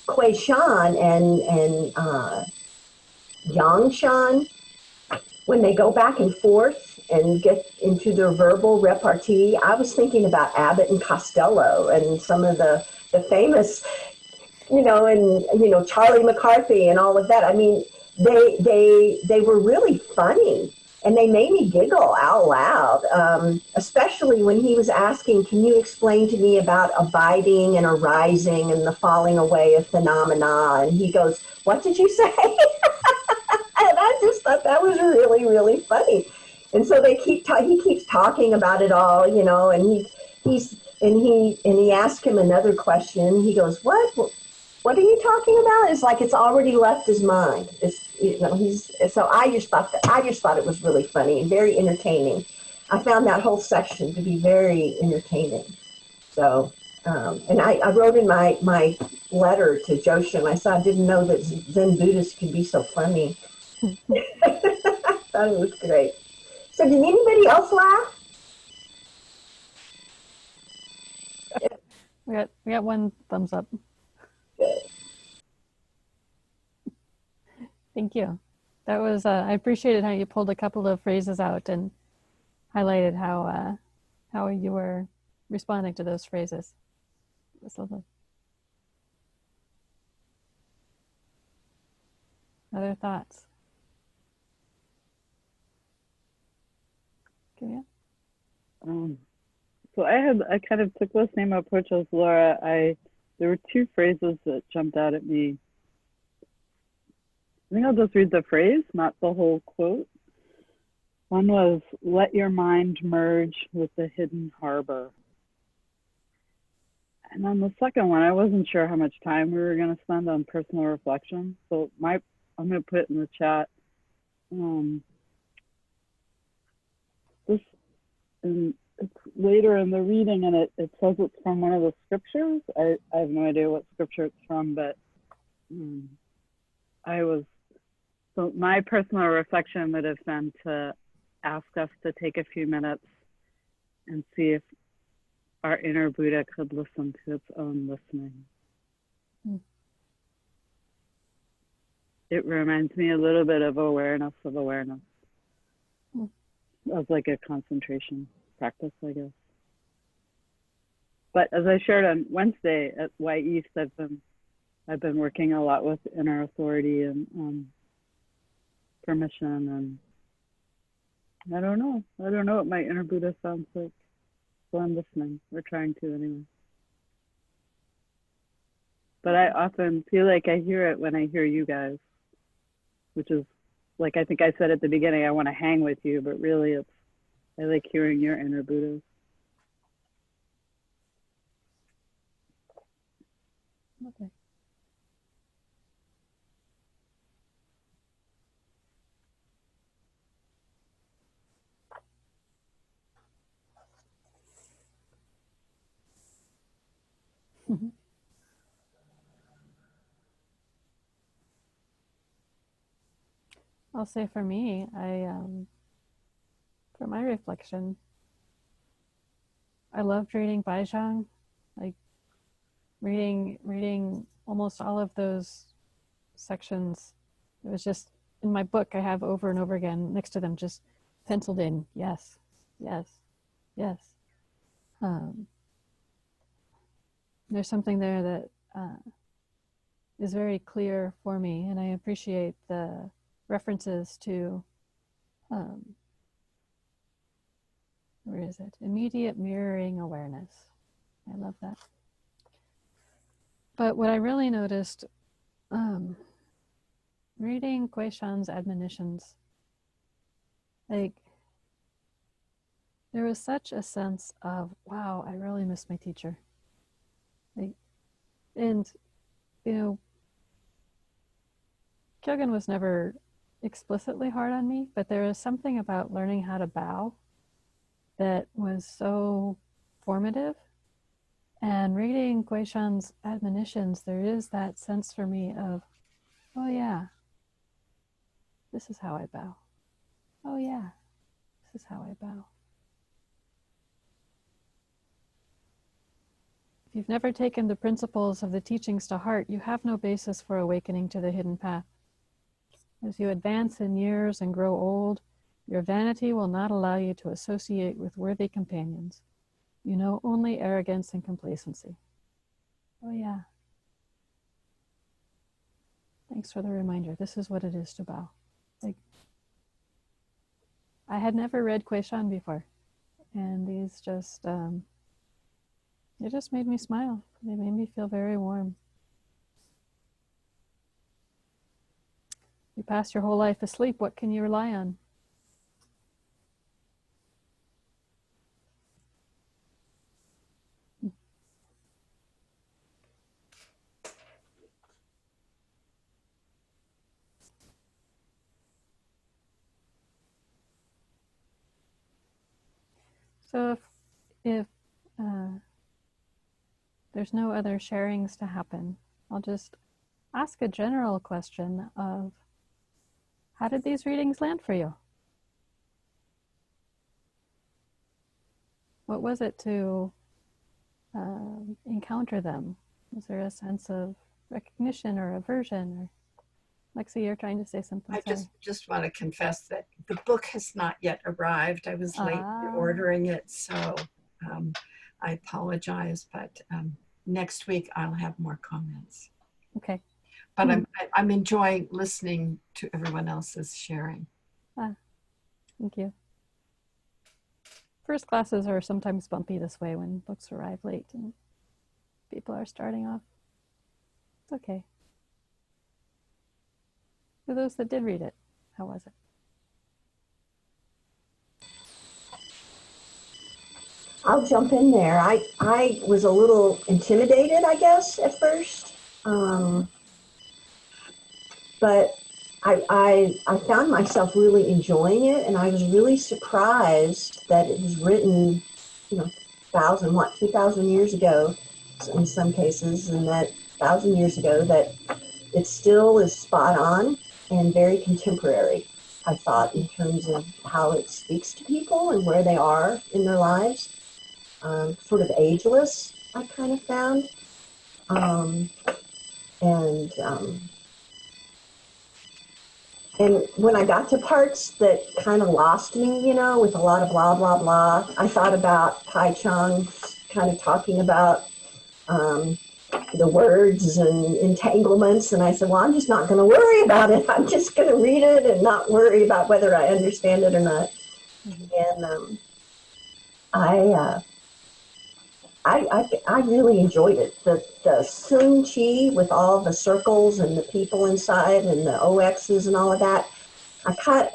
Kuei Shan and Yang Shan, when they go back and forth and get into their verbal repartee. I was thinking about Abbott and Costello and some of the famous, and Charlie McCarthy and all of that. I mean, they were really funny, and they made me giggle out loud, especially when he was asking, can you explain to me about abiding and arising and the falling away of phenomena? And he goes, what did you say? And I just thought that was really, really funny. And so he keeps talking about it all, and he asked him another question. He goes, what are you talking about? It's like it's already left his mind. So I just thought it was really funny and very entertaining. I found that whole section to be very entertaining. So, and I wrote in my letter to Joshua, I said I didn't know that Zen Buddhists could be so funny. I thought it was great. So did anybody else laugh? We got one thumbs up. Good. Thank you. That was I appreciated how you pulled a couple of phrases out and highlighted how you were responding to those phrases. It was lovely. Other thoughts? Okay. So I kind of took the same approach as Laura. There were two phrases that jumped out at me. I think I'll just read the phrase, not the whole quote. One was, let your mind merge with the hidden harbor. And then the second one, I wasn't sure how much time we were going to spend on personal reflection. So I'm going to put it in the chat. It's later in the reading, and it says it's from one of the scriptures. I have no idea what scripture it's from, but so my personal reflection would have been to ask us to take a few minutes and see if our inner Buddha could listen to its own listening. It reminds me a little bit of awareness of awareness. As like a concentration practice, I guess. But as I shared on Wednesday at Wy'East, I've been working a lot with inner authority and permission, and I don't know what my inner Buddha sounds like. So I'm listening. We're trying to anyway. But I often feel like I hear it when I hear you guys, which is like I think I said at the beginning, I want to hang with you, but really I like hearing your inner Buddhas. Okay. I'll say for me, for my reflection, I loved reading Baizhang, like reading almost all of those sections. It was just in my book I have over and over again next to them, just penciled in, yes, yes, yes. There's something there that is very clear for me, and I appreciate the references to where is it? Immediate mirroring awareness. I love that. But what I really noticed reading Guishan's admonitions, like there was such a sense of, wow, I really miss my teacher. Like, and Kyogen was never explicitly hard on me, but there was something about learning how to bow that was so formative. And reading Guishan's admonitions, there is that sense for me of, oh yeah, this is how I bow. Oh yeah, this is how I bow. If you've never taken the principles of the teachings to heart, you have no basis for awakening to the hidden path. As you advance in years and grow old, Your vanity will not allow you to associate with worthy companions. You know only arrogance and complacency. Oh, yeah. Thanks for the reminder. This is what it is to bow. Like, I had never read Quayshan before, and these just, it just made me smile. They made me feel very warm. You pass your whole life asleep. What can you rely on? So if there's no other sharings to happen, I'll just ask a general question of, how did these readings land for you? What was it to encounter them? Was there a sense of recognition or aversion? Or Lexi, you're trying to say something. I Sorry. just want to confess that the book has not yet arrived. I was late in ordering it, so I apologize, but next week I'll have more comments. Okay. But I'm enjoying listening to everyone else's sharing. Thank you. First classes are sometimes bumpy this way when books arrive late and people are starting off. It's okay. For those that did read it, how was it? I'll jump in there. I was a little intimidated, I guess, at first. But I found myself really enjoying it, and I was really surprised that it was written, 2,000 years ago in some cases, and that 1,000 years ago, that it still is spot on and very contemporary, I thought, in terms of how it speaks to people and where they are in their lives. Sort of ageless, I kind of found. And when I got to parts that kind of lost me, with a lot of blah, blah, blah, I thought about Pai Chung kind of talking about the words and entanglements. And I said, well, I'm just not going to worry about it. I'm just going to read it and not worry about whether I understand it or not. And I really enjoyed it. The Sun Chi with all the circles and the people inside and the OXs and all of that. I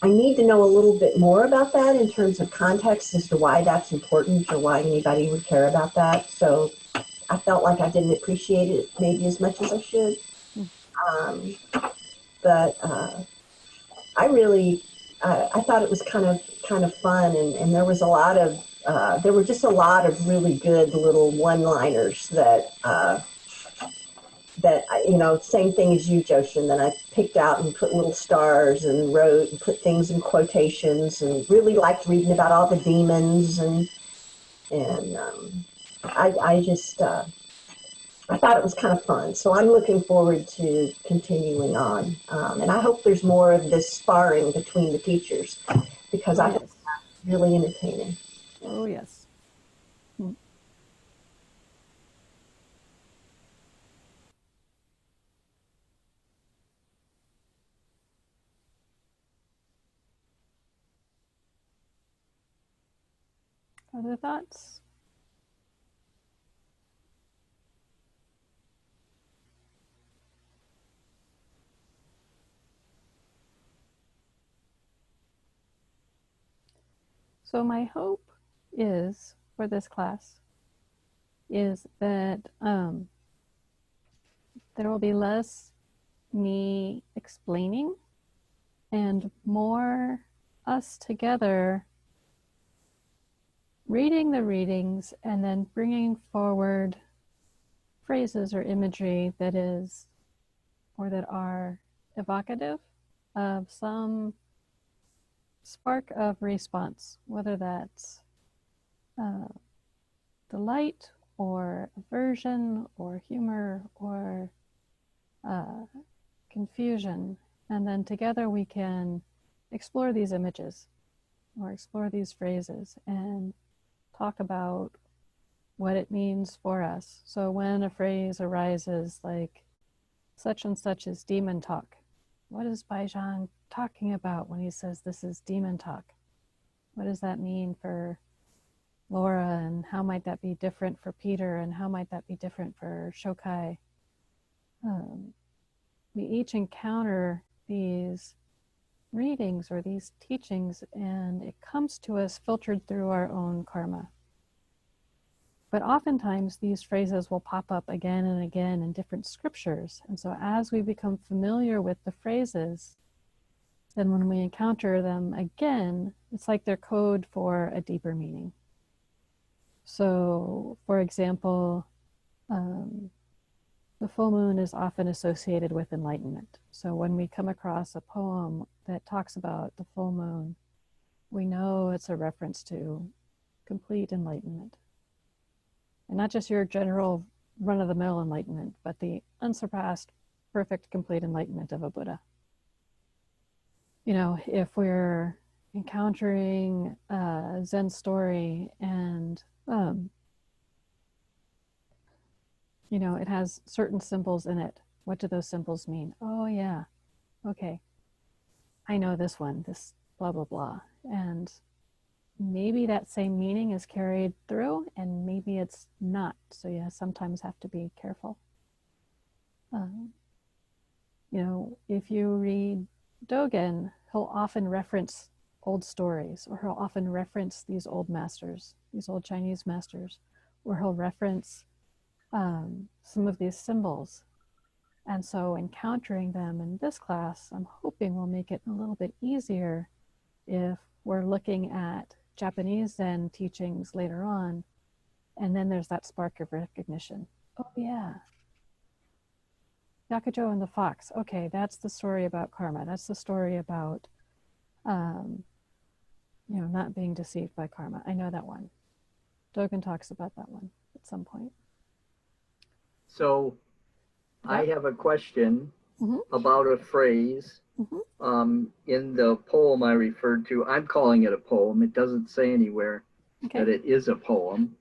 need to know a little bit more about that in terms of context as to why that's important or why anybody would care about that. So I felt like I didn't appreciate it maybe as much as I should. But I really, I thought it was kind of fun, and there was a lot of there were just a lot of really good little one-liners that same thing as you, Joshin, that I picked out and put little stars and wrote and put things in quotations, and really liked reading about all the demons, and I just I thought it was kind of fun. So I'm looking forward to continuing on, and I hope there's more of this sparring between the teachers, because I think it's really entertaining. Oh, yes. Other thoughts? So my hope is, for this class, is that there will be less me explaining and more us together reading the readings and then bringing forward phrases or imagery that is, or that are evocative of some spark of response, whether that's delight or aversion or humor or confusion. And then together we can explore these images or explore these phrases and talk about what it means for us. So when a phrase arises like such and such is demon talk, what is Baijan talking about when he says this is demon talk? What does that mean for Laura, and how might that be different for Peter, and how might that be different for Shokai? We each encounter these readings or these teachings, and it comes to us filtered through our own karma. But oftentimes these phrases will pop up again and again in different scriptures. And so as we become familiar with the phrases, then when we encounter them again, it's like they're code for a deeper meaning. So, for example, the full moon is often associated with enlightenment. So when we come across a poem that talks about the full moon, we know it's a reference to complete enlightenment. And not just your general run-of-the-mill enlightenment, but the unsurpassed, perfect, complete enlightenment of a Buddha. You know, if we're encountering a Zen story and you know, it has certain symbols in it. What do those symbols mean? Oh yeah, okay. I know this one, this blah, blah, blah. And maybe that same meaning is carried through and maybe it's not. So you sometimes have to be careful. You know, if you read Dogen, he'll often reference old stories, or he'll often reference these old masters, these old Chinese masters, or he'll reference some of these symbols. And so encountering them in this class, I'm hoping will make it a little bit easier if we're looking at Japanese Zen teachings later on, and then there's that spark of recognition. Oh yeah, Yakujo and the Fox. Okay, that's the story about karma. That's the story about, you know, not being deceived by karma. I know that one. Dogen talks about that one at some point. So I have a question about a phrase in the poem I referred to. I'm calling it a poem. It doesn't say anywhere that it is a poem.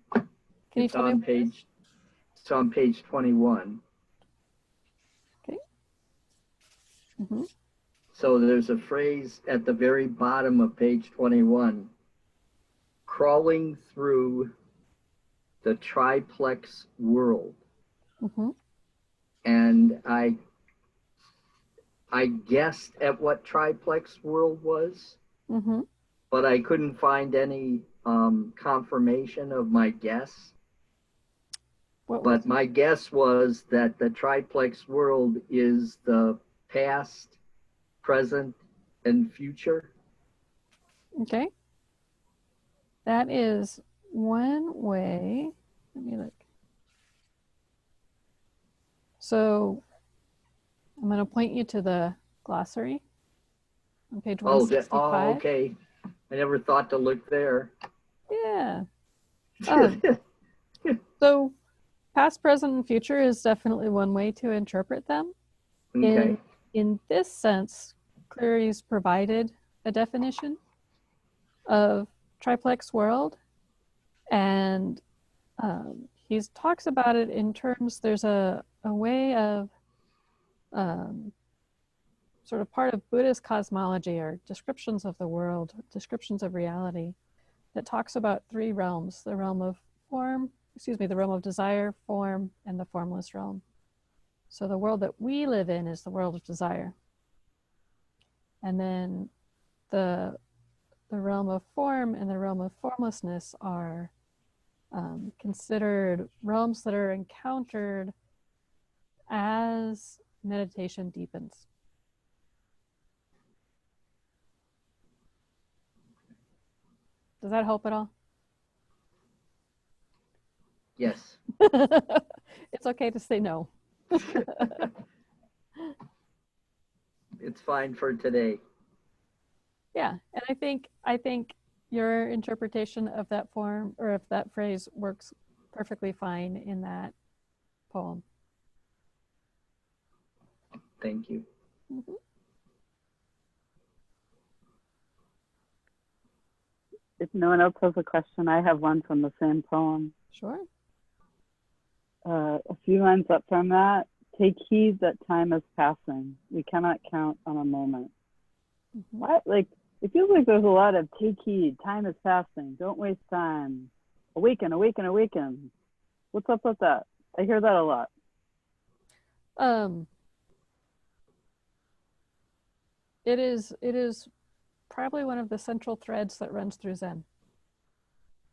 It's on page 21. Okay. So there's a phrase at the very bottom of page 21, crawling through the triplex world. And I guessed at what triplex world was, but I couldn't find any confirmation of my guess. But my guess was that the triplex world is the past, present, and future. Okay. That is one way. Let me look. So I'm going to point you to the glossary on page 165. Oh, okay. I never thought to look there. Yeah. So past, present, and future is definitely one way to interpret them. Okay. In this sense, Cleary's provided a definition of triplex world, and he talks about it in terms, there's a way of sort of part of Buddhist cosmology or descriptions of the world, descriptions of reality, that talks about three realms: the realm of the realm of desire, form, and the formless realm. So the world that we live in is the world of desire. And then the realm of form and the realm of formlessness are considered realms that are encountered as meditation deepens. Does that help at all? Yes. It's okay to say no. It's fine for today. Yeah, and I think your interpretation of that form or of that phrase works perfectly fine in that poem. Thank you. if no one else has a question, I have one from the same poem. Sure. A few lines up from that. Take heed that time is passing. We cannot count on a moment. Mm-hmm. What? Like, it feels like there's a lot of take heed, time is passing, don't waste time. Awaken, awaken, awaken. What's up with that? I hear that a lot. It is probably one of the central threads that runs through Zen,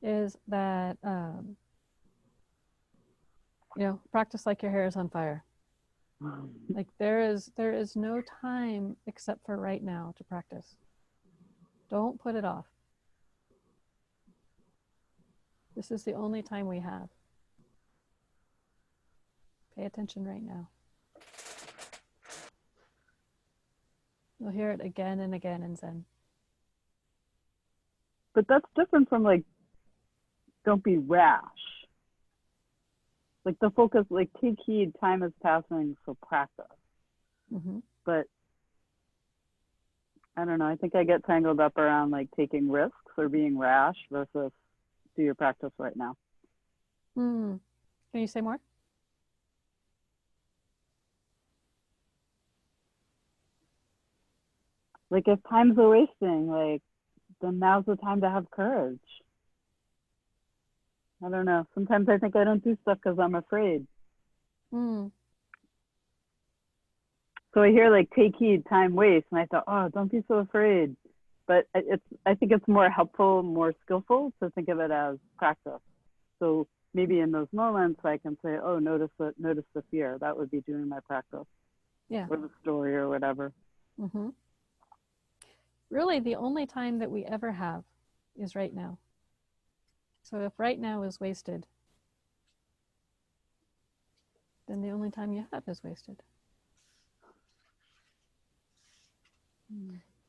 is that you know, practice like your hair is on fire. Like there is no time except for right now to practice. Don't put it off. This is the only time we have. Pay attention right now. You'll hear it again and again in Zen. But that's different from like, don't be rash. Like the focus, like take heed, time is passing, so practice. Mm-hmm. But I don't know, I think I get tangled up around like taking risks or being rash versus do your practice right now. Can you say more? Like if time's a wasting, like then now's the time to have courage. I don't know. Sometimes I think I don't do stuff because I'm afraid. So I hear like take heed, time waste, and I thought, oh, don't be so afraid. But I think it's more helpful, more skillful to think of it as practice. So maybe in those moments I can say, oh, notice the fear. That would be doing my practice. Yeah. Or the story or whatever. Mm-hmm. Really, the only time that we ever have is right now. So if right now is wasted, then the only time you have is wasted.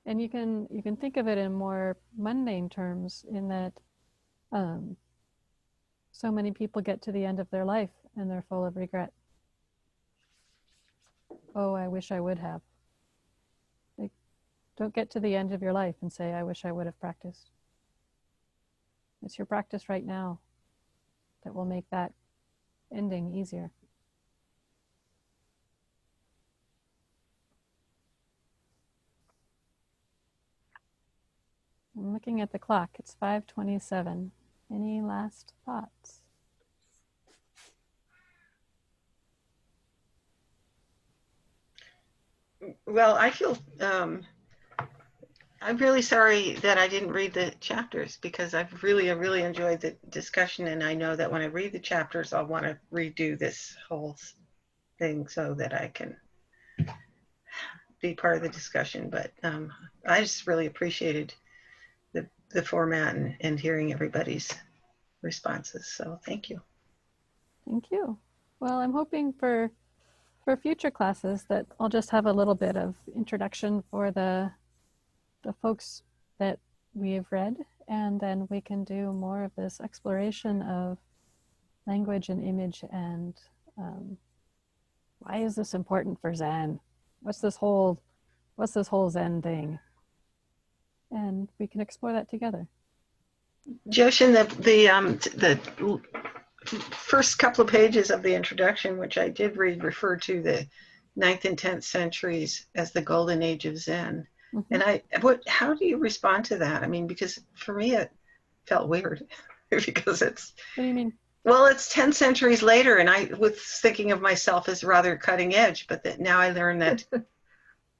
And you can think of it in more mundane terms, in that so many people get to the end of their life and they're full of regret. Oh, I wish I would have. Like, don't get to the end of your life and say, I wish I would have practiced. It's your practice right now that will make that ending easier. I'm looking at the clock. It's 5:27. Any last thoughts? Well, I feel I'm really sorry that I didn't read the chapters, because I really enjoyed the discussion, and I know that when I read the chapters, I'll want to redo this whole thing so that I can be part of the discussion. But I just really appreciated the format and hearing everybody's responses. So thank you. Thank you. Well, I'm hoping for future classes that I'll just have a little bit of introduction for the folks that we have read, and then we can do more of this exploration of language and image, and why is this important for Zen? What's this whole Zen thing? And we can explore that together. Joshin, the first couple of pages of the introduction, which I did read, refer to the 9th and 10th centuries as the golden age of Zen. Mm-hmm. And how do you respond to that? I mean, because for me it felt weird because it's. What do you mean? Well, it's 10 centuries later, and I was thinking of myself as rather cutting edge, but that now I learned that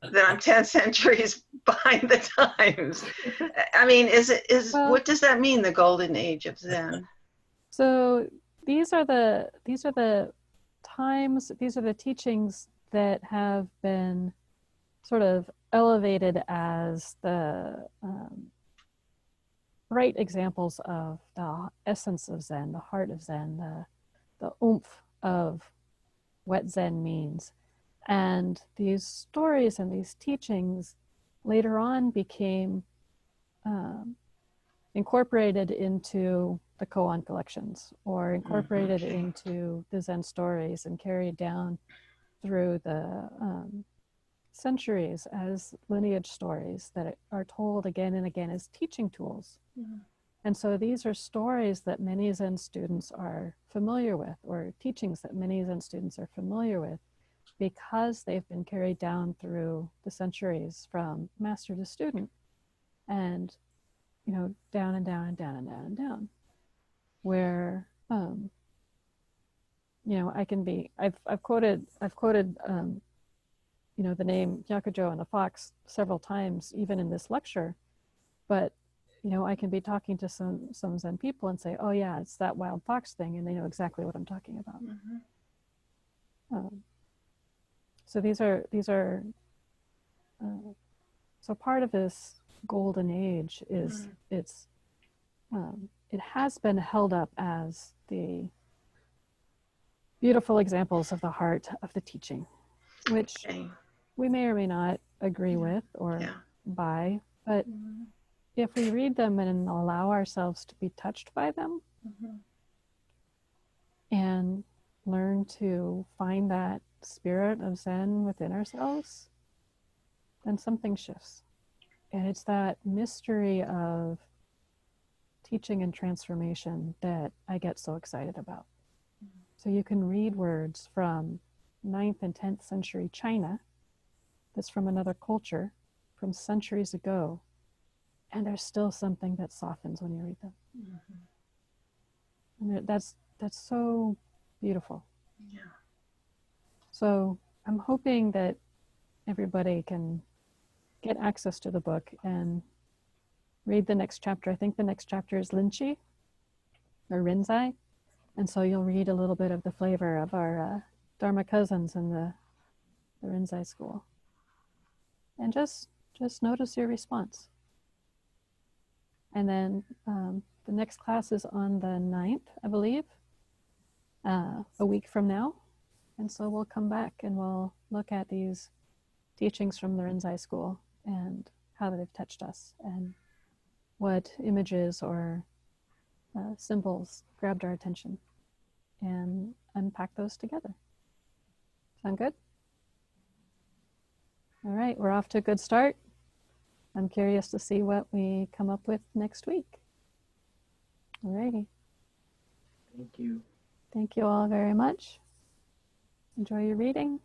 I'm 10 centuries behind the times. I mean, well, what does that mean, the golden age of Zen? So these are the times, these are the teachings that have been sort of elevated as the right examples of the essence of Zen, the heart of Zen, the oomph of what Zen means. And these stories and these teachings later on became incorporated into the koan collections, or incorporated into the Zen stories and carried down through the centuries as lineage stories that are told again and again as teaching tools. And so these are stories that many Zen students are familiar with, or teachings that many Zen students are familiar with, because they've been carried down through the centuries from master to student, and down and down and down and down and down, where I can be. I've quoted the name Yakujo and the fox several times, even in this lecture, but I can be talking to some Zen people and say, oh yeah, it's that wild fox thing, and they know exactly what I'm talking about. So these are so part of this golden age is it has been held up as the beautiful examples of the heart of the teaching, which we may or may not agree with or buy, but if we read them and allow ourselves to be touched by them and learn to find that spirit of Zen within ourselves, then something shifts. And it's that mystery of teaching and transformation that I get so excited about. So you can read words from 9th and 10th century China that's from another culture from centuries ago, and there's still something that softens when you read them. And that's so beautiful. Yeah. So I'm hoping that everybody can get access to the book and read the next chapter. I think the next chapter is Linchi or Rinzai. And so you'll read a little bit of the flavor of our Dharma cousins in the Rinzai school. And just notice your response. And then the next class is on the 9th, I believe, a week from now. And so we'll come back and we'll look at these teachings from the Rinzai school and how they've touched us and what images or symbols grabbed our attention, and unpack those together. Sound good? All right, we're off to a good start. I'm curious to see what we come up with next week. All righty. Thank you. Thank you all very much. Enjoy your reading.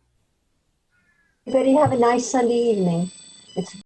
Everybody have a nice Sunday evening. It's